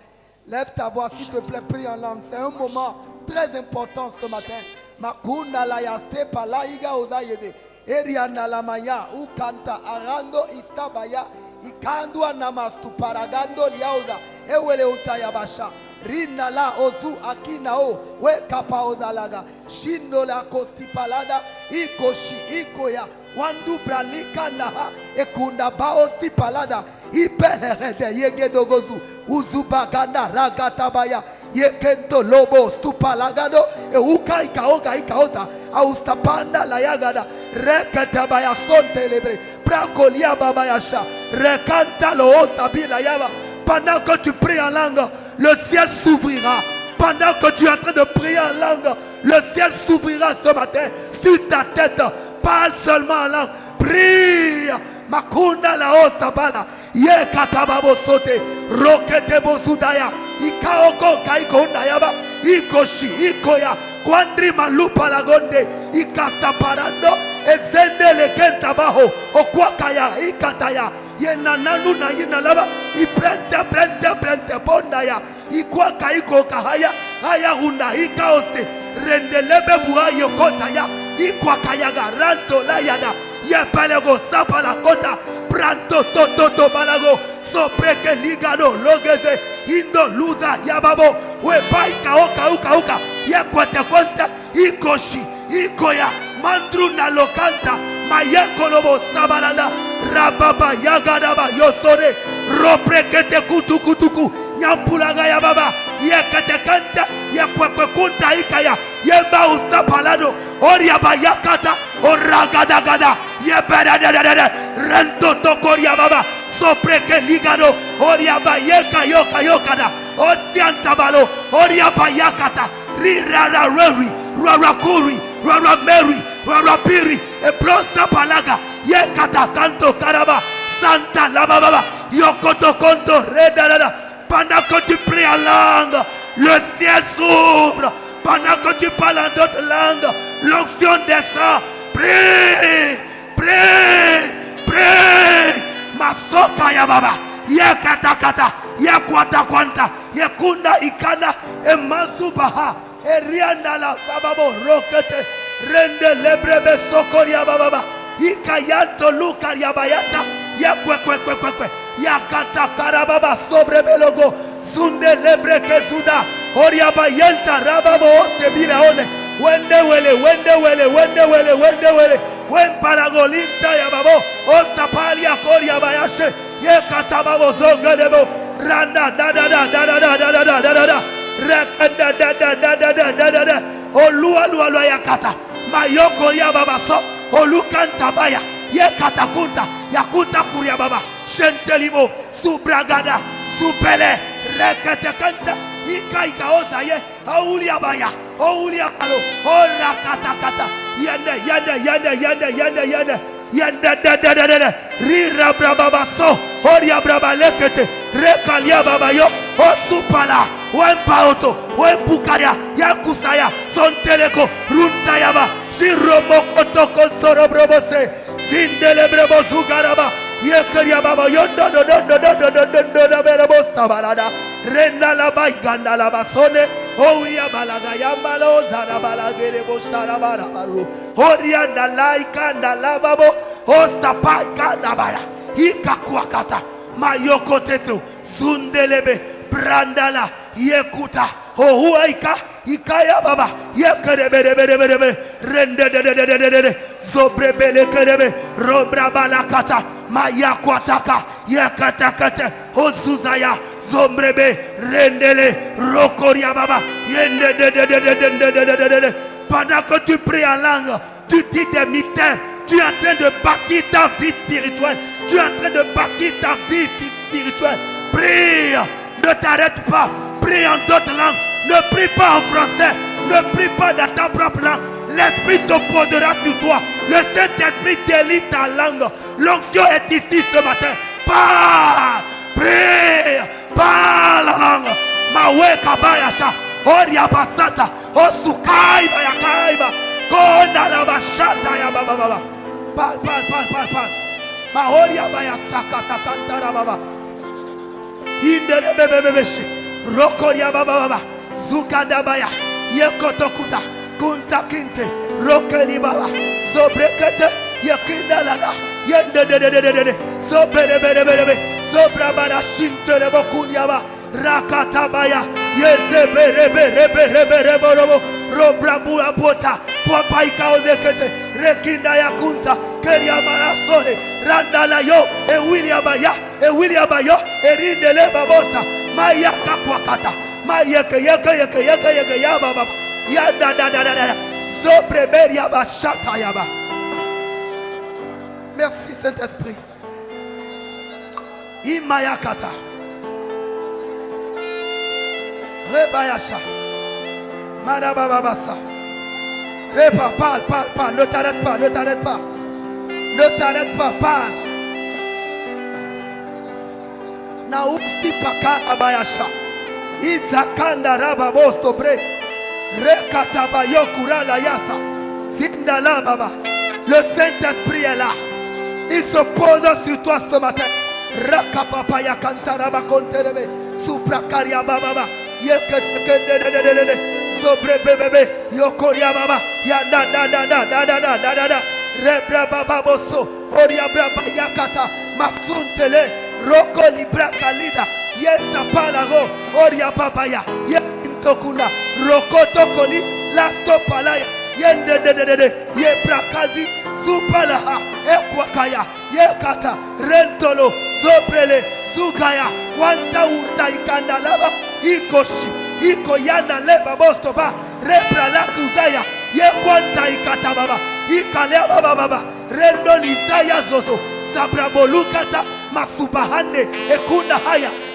Lève ta voix s'il te plaît, prie en langue. C'est un moment très important ce matin. Makunda la yaste palaiga oza yede eriana la maya ukanta arando istabaya ikandwa namastuparagando liauza ewele utayabasha Rina la ozu akina o we kapa odalaga shindo la kostipalada ikoshi ikoya wandu bralika naha ekunda baosti palada ipelerede yegedogozu uzubaganda ragatabaya yekento lobo stupalagado euka ikaoga ikaota austapanda la yagada rekatabaya sonte lebre prakolia babayasha rekanta lo ostabila yaba. Pendant que tu pries en langue, le ciel s'ouvrira. Pendant que tu es en train de prier en langue, le ciel s'ouvrira ce matin sur ta tête. Parle seulement en langue. Prie. Makunda la ostabana. Ye katababo sote. Rokete bozudaya. Ikaoko kaikonda yaba. Ikoshi ikoya. Kwandri malupa lagonde. Ikasta parando. Ezende le kentabaho. Okwakaya ikataya. Yenananu na yinalaba. Prente bondaya. Ikwaka iko kahaya. Haya hunda ikaoste. Rendelebe buhayo kotaya. Ikwakaya garanto la yada. Yepelego sapa la kota. Pranto toto balago. Sopreke ligado logeze. Indo luza yababo. Wepai kaoka uka. Yekwate konta. Ikoshi. Ikoya. Mandru na lokanta. Mayekolobo sabalada. Rababa yagadaba yosore. Roprekete kutukutuku. Nyampulaga ya baba. Yekete kanta. Yekwekwe kunta ikaya. Yemba ustapalado. Oriaba yakata. Oragadagada. Yebedadadadada. Rento tokoria baba. Sopreke ligado. Oriaba yeka yokada. Odiantabalo. Oriaba yakata. Rirara reri. Rarakuri. Rarameri. Rarapiri. Ebrosta palaga. Yekata kanto karaba. Santa la baba. Yokoto konto redalada. Pendant que tu pries en langue, le ciel s'ouvre. Pendant que tu parles en d'autres langues, l'onction descend. Prie. Masoka ya baba. Yekata. Yekwata kwanta. Yekunda ikana. Emazubaha. Erianda la bababo rokete. Rende lebrebe sokoria baba. Ikayanto lukaria bayata. Yakwekwe. Yakata karababa sobre belogo. Sunde lebreke suda. Oriaba yenta rababo oste biraone. Wende wele. Wen paragolinta yababo. Osta palia koria bayashe. Yekata babo zongadebo. Randa da. Rekanda da. Olua yakata. Mayoko ya baba so. Olukanta baya. Yekata kunta. Yakuta kuria baba. Shentelimo. Subragada. Supele. Rekete kanta. Ikaika oza ye. Aulia baya. Aulia alo. Ora kata. Yende. Yende. Rira brababa so. Oria braba lekete. Rekalia baba yo. Osupala. Wempaoto. Wempukaria. Yakusaya. Sonteleko. Runtayaba. Shiromokoto konsoro brobose. Zindelebrebo sugaraba. Yekeria baba yondo berebosta barada. Renda la baiganda la basone. Oya balaga yambalo zarabalagere bostarabarabaru. Orianda laikanda lababo. Ostapai kandabaya. Ikakuakata. Mayokotetu. Zundelebe. Brandala. Yekuta. Ohuaika. Ikaya baba. Yekerebereberebere. Rende. Zobrebele kerebe. Rombra balakata. Mayakwataka. Yekatakate. Ozuzaya. Zombrebe, rendele, rokoria baba, pendant que tu pries en langue, tu dis des mystères, tu es en train de bâtir ta vie spirituelle, tu es en train de bâtir ta vie spirituelle. Prie, ne t'arrête pas, prie en d'autres langues, ne prie pas en français, ne prie pas dans ta propre langue. L'Esprit s'opposera sur toi, le Saint-Esprit délie ta langue. L'onction est ici ce matin. Parle, prie. Parle la langue. Maweka bayasha. Oria basata. Osukaiba ya kaiba. Konda la bashata ya baba baba. Parle. Maoria bayasaka takantara baba. Indere bebebeshi. Rokoria baba baba. Zukada baya. Yekotokuta. Kunta kinte. Rokeli baba. Zobrekete. Yekinda lala. Yende. Zoberebebe. Zobrabara shintele bokunyaba rakatabaya yezeberebereborobo robrabua bota popaika ozekete rekinda yakunta keriamara sore randala yo William yo erindele babota mayaka kwakata mayeke yaba baba yanda zobreberia bashata yaba. Merci Saint-Esprit. Imayakata Rebayasha Marababasa Repa, parle, ne t'arrête pas, parle. Nausti paka abayasha Izakanda rababosto bre Rekatabayo kurala yasa Zindala baba. Le Saint-Esprit est là. Il se pose sur toi ce matin. Rakapapa ya kantaraba konterebe suprakaria baba yekendedededede sobrebebebe yokoria baba ya da rebra baba boso oria braba yakata mafuntele roko libra kalida yesta palago oria baba ya yentokuna rokoto koli lasto palaya yendededede yebrakazi supalaha ekwakaya yekata rentolo zobrele zugaya wanta uta ikanda laba ikoshi ikoyana leba bostoba repra la kuzaya yekwanta ikata baba ikaleba baba rendo litaya zozo sabrabolukata masubahande ekuna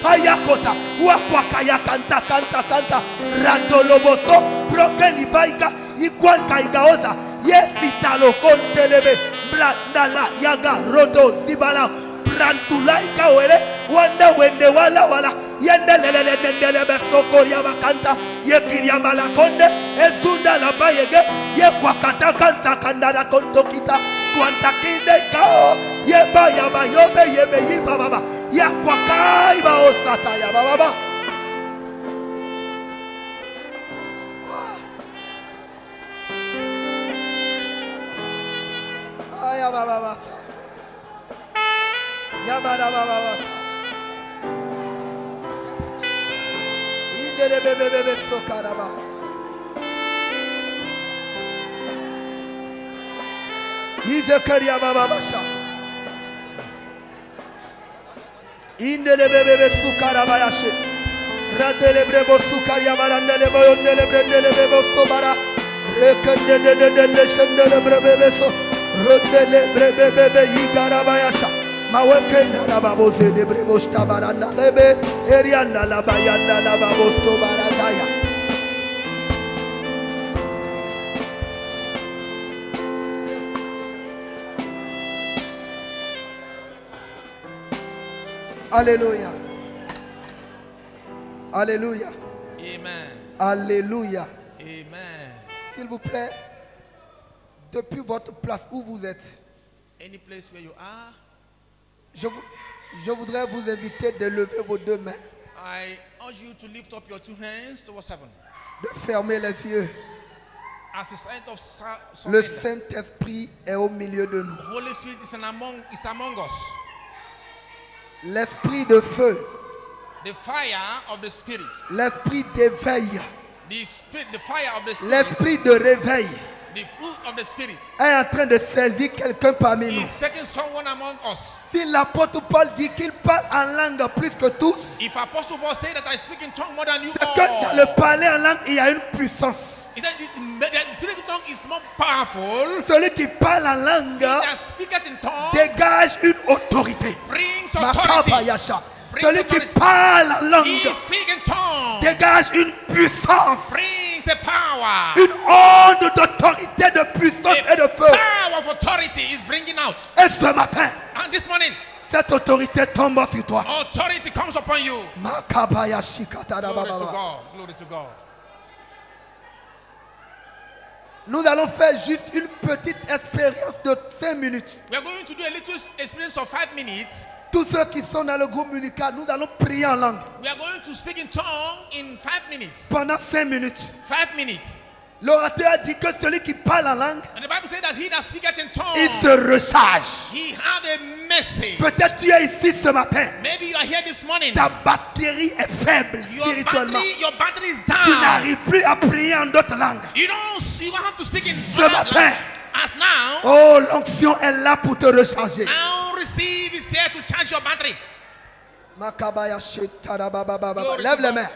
hayakota wakwakaya kanta radoloboso prokelibaika ikwanka igaoza yefitalo kontelebe brandala yaga rodo zibala brantulaika wele wanda wende wala yendelele besokoria bakanta yekiria malakonde ezunda la bayege yekwakata kanta kandara kontokita kwanta kinde kao yeba bayobe yebe yiba baba yakwakai ba osata ya baba. Aya baba yabara baba indere bebe sokaraba izekaria baba basha indere bebe sokaraba yashe radele brebo sokaria barandele boyondele brendele bebo sobara rekendele shendele brebe so rodele brebe yigaraba yasha mawekenda la babose de brebosta baranda lebe erianda la bayanda la babosto baradaya. Alléluia. Alléluia. Amen. Alléluia. Amen. S'il vous plaît, depuis votre place où vous êtes, any place where you are, je voudrais vous inviter de lever vos deux mains. I urge you to lift up your two hands towards heaven. de fermer les yeux. As a sign of Le surrender. Saint-Esprit est au milieu de nous. Holy Spirit is among us. L'esprit de feu, The fire of the Spirit. l'esprit d'éveil, The fire of the Spirit. l'esprit de réveil The fruit of the Spirit est en train de saisir quelqu'un parmi nous. is taking someone among us. Si l'apôtre Paul dit qu'il parle en langue plus que tous, If Apostle Paul say that I speak in tongue more than you c'est que dans le all, parler en langue, il y a une puissance. he said the speaking tongue is more powerful. Celui qui parle en langue That speaketh in tongue dégage une autorité. brings Makaba authority. Yasha. Brings Celui qui authority. parle en He langue speak in tongue dégage une puissance, brings a power. une onde d'autorité, de puissance et de feu. Power of authority is bringing out. Et ce matin, And this morning, cette autorité tombe sur toi. authority comes upon you. Makaba Yashika Glory to Tadababa. God. Glory to God. Nous allons faire juste une petite expérience de 5 minutes. We are going to do a little experience of 5 minutes. Tous ceux qui sont dans le groupe musical, nous allons prier en langue We are going to speak in tongue in 5 minutes. pendant 5 minutes. 5 minutes. L'orateur a dit que celui qui parle en langue, And the Bible says that he that speaketh in tongue, il se recharge. he have a message. Peut-être tu es ici ce matin. Maybe you are here this morning. Ta batterie est faible spirituellement. Your battery is Tu down. n'arrives plus à prier en d'autres langues. You don't have to speak in Ce other matin. language. As now, Oh, l'onction est là pour te recharger. now receive is here to charge your battery. Makabaya shetarabababa. Glory Lève to les God. mains.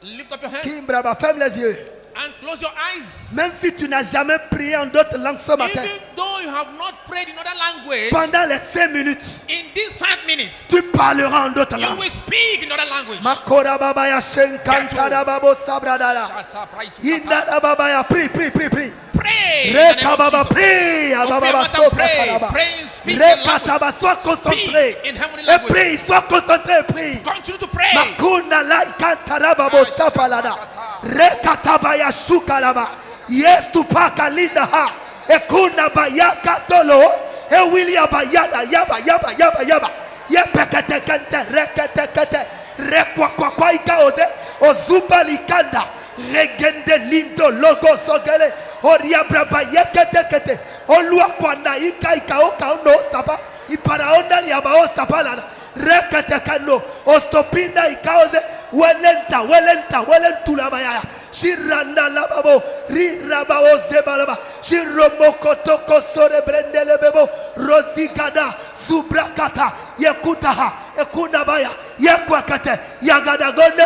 Lift up your hands Kimbraba, ferme les yeux. and close your eyes. Même si tu n'as jamais prié en d'autres langues ce matin, Even though you have not prayed in other language, pendant les 5 minutes, in these 5 minutes, tu parleras en d'autres you langues. will speak in other language. Makora babaya shenkantara babo sabradala. Shut up, right to shut up. Indala babaya, prie, prie, prie, prie. Pray. in the name Reka of baba, Jesus. prie. Open your Ababa mouth and sopa pray. kalaba. Pray and speak in Reka language. taba, sois concentré. Speak in heavenly Et language. prie, sois concentré, et prie. Continue to pray. Makuna lai kantara babo sapalada. Reka taba ya shuka laba. Yes tu paka linda ha. Ekuna bayaka tolo. E wilia bayada yaba yaba yaba yaba. Ye pekete kente rekete kete. Rekwa kwa kwa ika ode. Ozuba likanda. Regende lindo logo sogele. Oria braba yekete kete. Olua kwa na ika ika oka ono ostapa. Iparaonda ni aba ostapa lana. Rekete kano. Ostopinda ikaoze. Welenta welentula bayaya. Shiranda lababo, rirabao zebalaba, shiromoko toko sore brendele bebo, rozigada, subrakata, yekutaha, ekunabaya, yekwakate, yagadagonde,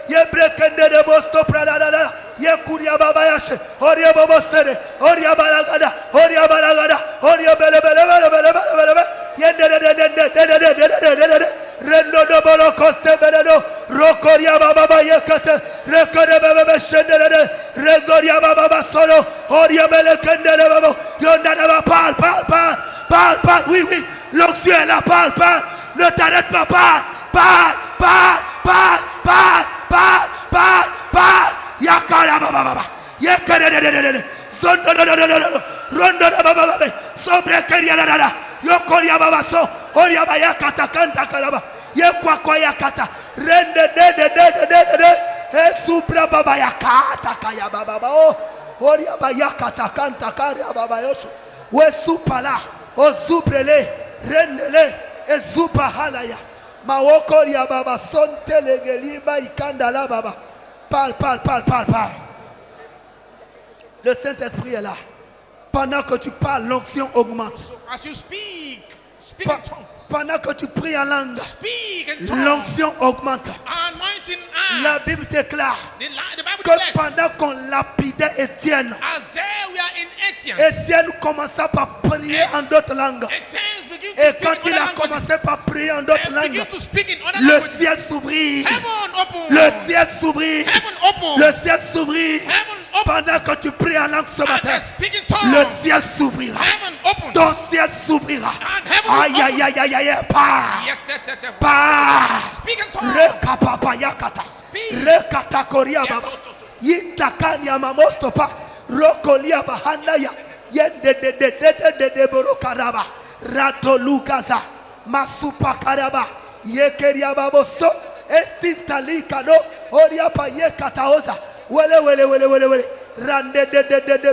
yebrekende de bosto pradada, yekuria babayashe, oria bobosere, oria balagada, oria belebelebelebelebelebe, Rendo do bolo coste beredo, rocoria baba yekate, recode bebe shendere, regoria baba solo, oria bele kendere babo, yonda parle, oui, l'onction est là, parle, ne t'arrête pas, parle, yakara baba, yekere, zondo, rondo baba, sobre keria, yokoria baba so, oria bayakata kanta kalaba, yekwa kwa yakata, rende de, supra baba yakata kaya baba oh, oria bayakata kanta kaya baba yosho, we supala, o zubrele, rendele, e zupa halaya, mawokoria baba sonte legeliba ikanda la baba, parle. Le Saint-Esprit est là. Pendant que tu parles, l'onction augmente. So as you speak in tongue. Pendant que tu pries en langue, Speak in tongue. l'onction augmente. Anointing La us. Bible déclare The Bible que declares, pendant qu'on lapidait Étienne, as there we are in Etienne. Étienne commença par prier en d'autres langues. Etienne begin Et to quand speak in il other a languages. commencé par prier en d'autres And langues, begin to speak in other le languages. ciel s'ouvrit. Heaven open. Le ciel s'ouvrit. Heaven open. Le ciel s'ouvrit. Heaven open. Pendant que tu pries en langue ce As matin, I speak in tongue. le ciel s'ouvrira. Heaven opens. Ton ciel s'ouvrira. And heaven Aïe, pars. Yes. Pars. Speak in tongue. Rekapapa yakata. Rekatakoria baba. Yintakani amamostopa. Rokolia bahandaya. Yende de borokaraba. Rato lukaza. Masupa karaba. Yekeria baboso. Estintali kado. Oria pa yekataoza. Wele. Rande de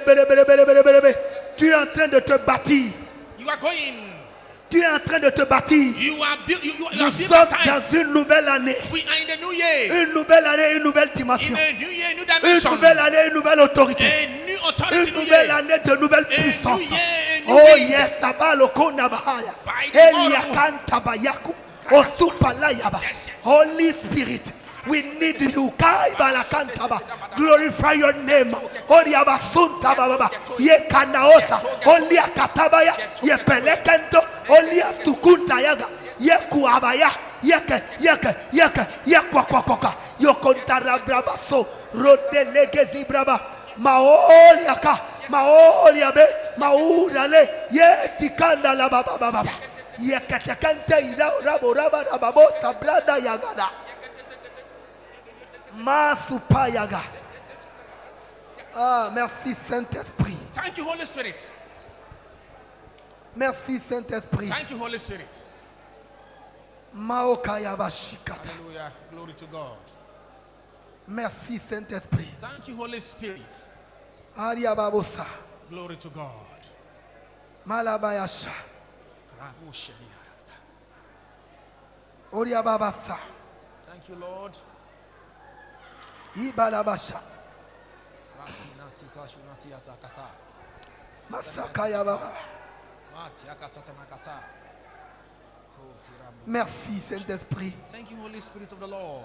bere. Tu es en train de te bâtir. You are going. Tu es en train de te bâtir. You are Nous being sommes baptized. dans une nouvelle année. We are in the new year. Une nouvelle année, une nouvelle In dimension. a new year, new Une dimension. nouvelle année, une nouvelle autorité. A new authority, Une new nouvelle year. année de nouvelle A new puissance. year, a new Oh wind. yes, Sabaloko Nabahaya. By the power of Eliakanta Bayaku. Osupalayaba. Holy Spirit, we need you. Kai Balakantaba. Glorify your name. Oriaba Sunta Baba. Ye Kanaosa. Olia Katabaya. Ye Pelekento. Olia Tukunta Yaga. Ye Kuabaya. Ye Kwakwakwaka. Yokontara Brabaso. Rodelege Zibraba. Maoliaka. Maoliabe. Maurale. Ye Fikanda la Baba. Ye Katakante Ida Rababo Sabrada Yagada. Masupayaga. Ah, merci Saint-Esprit. Thank you, Holy Spirit. Merci Saint-Esprit. Thank you, Holy Spirit. Maokayabashikata. Hallelujah. Glory to God. Merci Saint-Esprit. Thank you, Holy Spirit. Ariababosa. Glory to God. Malabayasha. Oriababasa. Thank you, Lord. Ibalabasha. Masakayababa. Merci Saint-Esprit. Thank you, Holy Spirit of the Lord.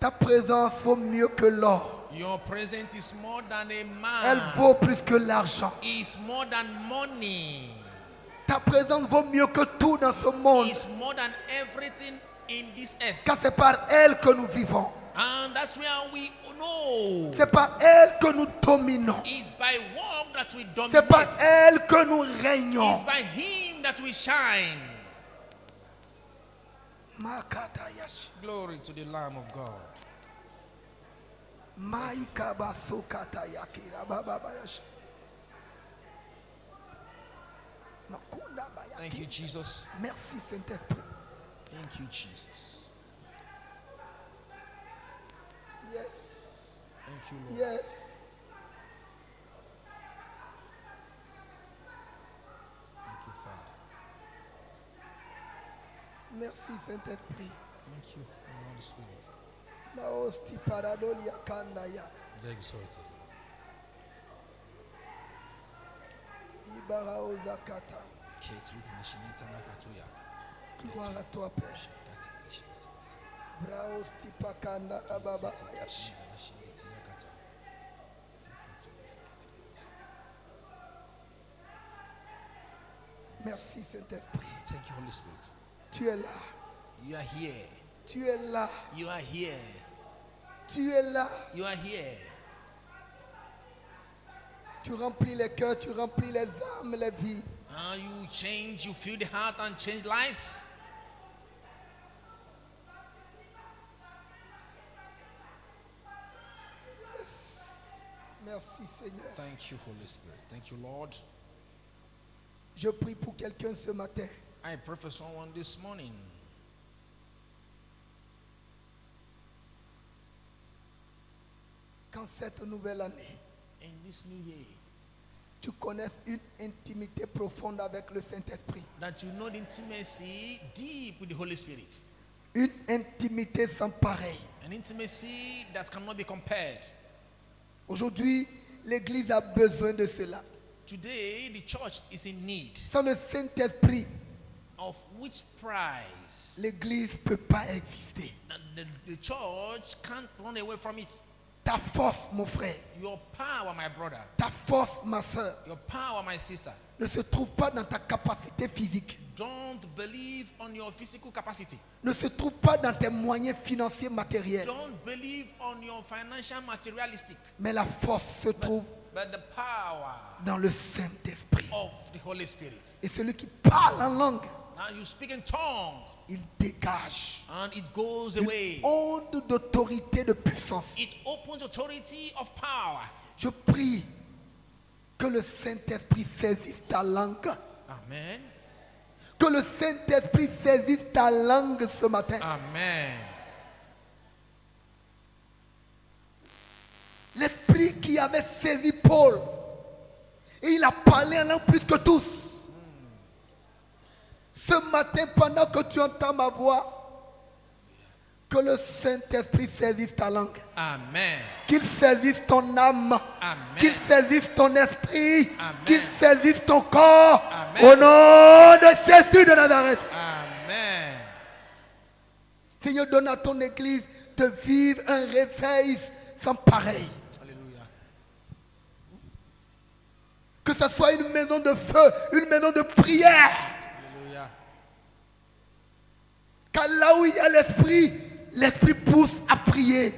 Ta présence vaut mieux que l'or. Your presence is more than a Elle man. vaut plus que l'argent. Is more than money. Ta présence vaut mieux que tout dans ce monde. Is more than everything in this earth. Car c'est par elle que nous vivons. And that's where we know. C'est par elle que nous dominons. It's by work that we C'est par dominate. elle que nous régnons. It's by him that we shine. Makatayashi. Glory to the Lamb of God. Maikabasukatayakira bababayashi. Makunda bayaki. Thank you, Jesus. Merci Saint-Esprit. Thank you, Jesus. Yes. Thank you, Lord. Yes. Thank you, Father. Merci Saint-Esprit. Thank you, Holy Spirit. Maosti paradolia kandaya. Be exalted. Ibaraozakata. Gloire à toi, Père. Braosti pakanda baba yashi. Merci Saint-Esprit. Thank you, Holy Spirit. Tu es là. You are here. Tu es là. You are here. Tu es là. You are here. Tu remplis les cœurs, tu remplis les âmes, les vies. You change, you fill the heart and change lives. Merci Seigneur. Thank you, Holy Spirit. Thank you, Lord. Je prie pour quelqu'un ce matin. I pray for someone this morning. Qu'en cette nouvelle année, In this new year, tu connaisses une intimité profonde avec le Saint-Esprit. that you know the intimacy deep with the Holy Spirit. Une intimité sans pareil. An intimacy that cannot be compared. Aujourd'hui, l'Église a besoin de cela. Today, the church is in need Sans le Saint-Esprit, of which price l'Église ne peut pas exister. that the church can't run away from it. Ta force, mon frère, Your power, my brother, ta force, ma soeur, your power, my sister, ne se trouve pas dans ta capacité physique, don't believe on your physical capacity. ne se trouve pas dans tes moyens financiers matériels, Don't believe on your financial materialistic. mais la force se trouve But the power dans le Saint-Esprit. of the Holy Spirit. Et celui qui parle en langue, Now you speak in tongue il dégage and it goes une away. onde d'autorité, de puissance. It opens authority of power. Je prie que le Saint-Esprit saisisse ta langue, Amen. Que le Saint-Esprit saisisse ta langue ce matin. Amen. L'Esprit qui avait saisi Paul. Et il a parlé en langue plus que tous. Ce matin, pendant que tu entends ma voix, que le Saint-Esprit saisisse ta langue. Amen. Qu'il saisisse ton âme. Amen. Qu'il saisisse ton esprit. Amen. Qu'il saisisse ton corps. Amen. Au nom de Jésus de Nazareth. Amen. Seigneur, donne à ton église de vivre un réveil sans pareil. Alléluia. Que ce soit une maison de feu, une maison de prière. Alléluia. Car là où il y a l'esprit, l'esprit pousse à prier.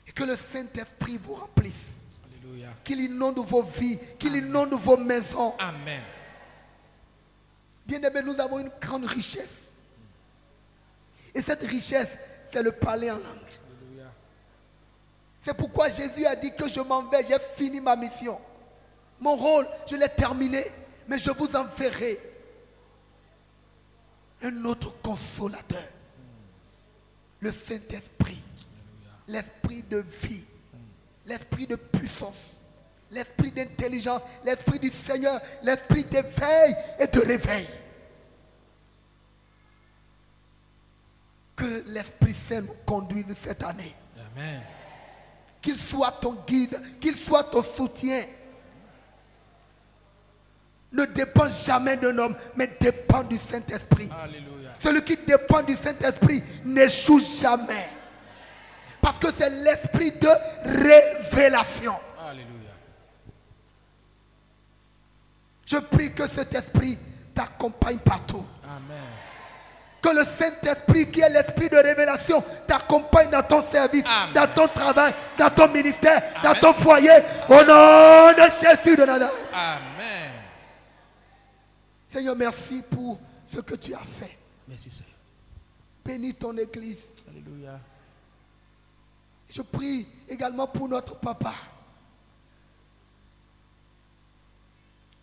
Et que le Saint-Esprit vous remplisse. Alléluia. Qu'il inonde vos vies, qu'il inonde vos maisons. Amen. Bien-aimés, nous avons une grande richesse. Et cette richesse, c'est le parler en langue. Alléluia. C'est pourquoi Jésus a dit que je m'en vais, j'ai fini ma mission. Mon rôle, je l'ai terminé, mais je vous enverrai un autre consolateur. Le Saint-Esprit, l'esprit de vie, l'esprit de puissance, l'esprit d'intelligence, l'esprit du Seigneur, l'esprit d'éveil et de réveil. Que l'Esprit Saint nous conduise cette année. Amen. Qu'il soit ton guide, qu'il soit ton soutien. Ne dépend jamais d'un homme, mais dépend du Saint-Esprit. Alléluia. Celui qui dépend du Saint-Esprit n'échoue jamais. Parce que c'est l'esprit de révélation. Alléluia. Je prie que cet esprit t'accompagne partout. Amen. Que le Saint-Esprit, qui est l'esprit de révélation, t'accompagne dans ton service, Amen. dans ton travail, dans ton ministère, Amen. dans ton foyer. Au nom de Jésus de Nazareth. Amen. Seigneur, merci pour ce que tu as fait. Merci Seigneur. Bénis ton église. Alléluia. Je prie également pour notre papa.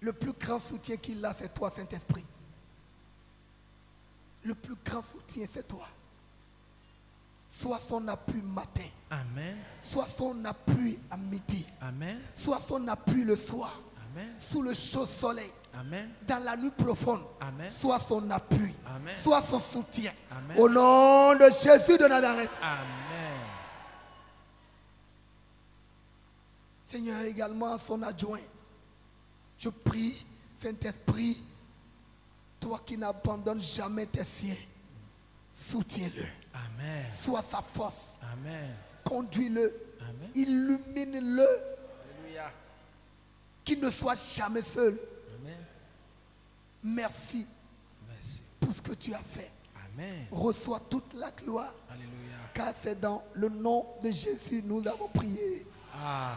Le plus grand soutien qu'il a, c'est toi, Saint-Esprit. Le plus grand soutien, c'est toi. Sois son appui matin. Amen. Sois son appui à midi. Amen. Sois son appui le soir. Amen. Sous le chaud soleil. Amen. Dans la nuit profonde. Amen. Sois son appui. Amen. Sois son soutien. Amen. Au nom de Jésus de Nazareth. Amen. Seigneur, également son adjoint. Je prie, Saint-Esprit, toi qui n'abandonnes jamais tes siens, soutiens-le. Amen. Sois sa force. Amen. Conduis-le. Amen. Illumine-le. Alléluia. Qu'il ne soit jamais seul. Amen. Merci Merci. pour ce que tu as fait. Amen. Reçois toute la gloire. Alléluia. Car c'est dans le nom de Jésus nous avons prié. Amen.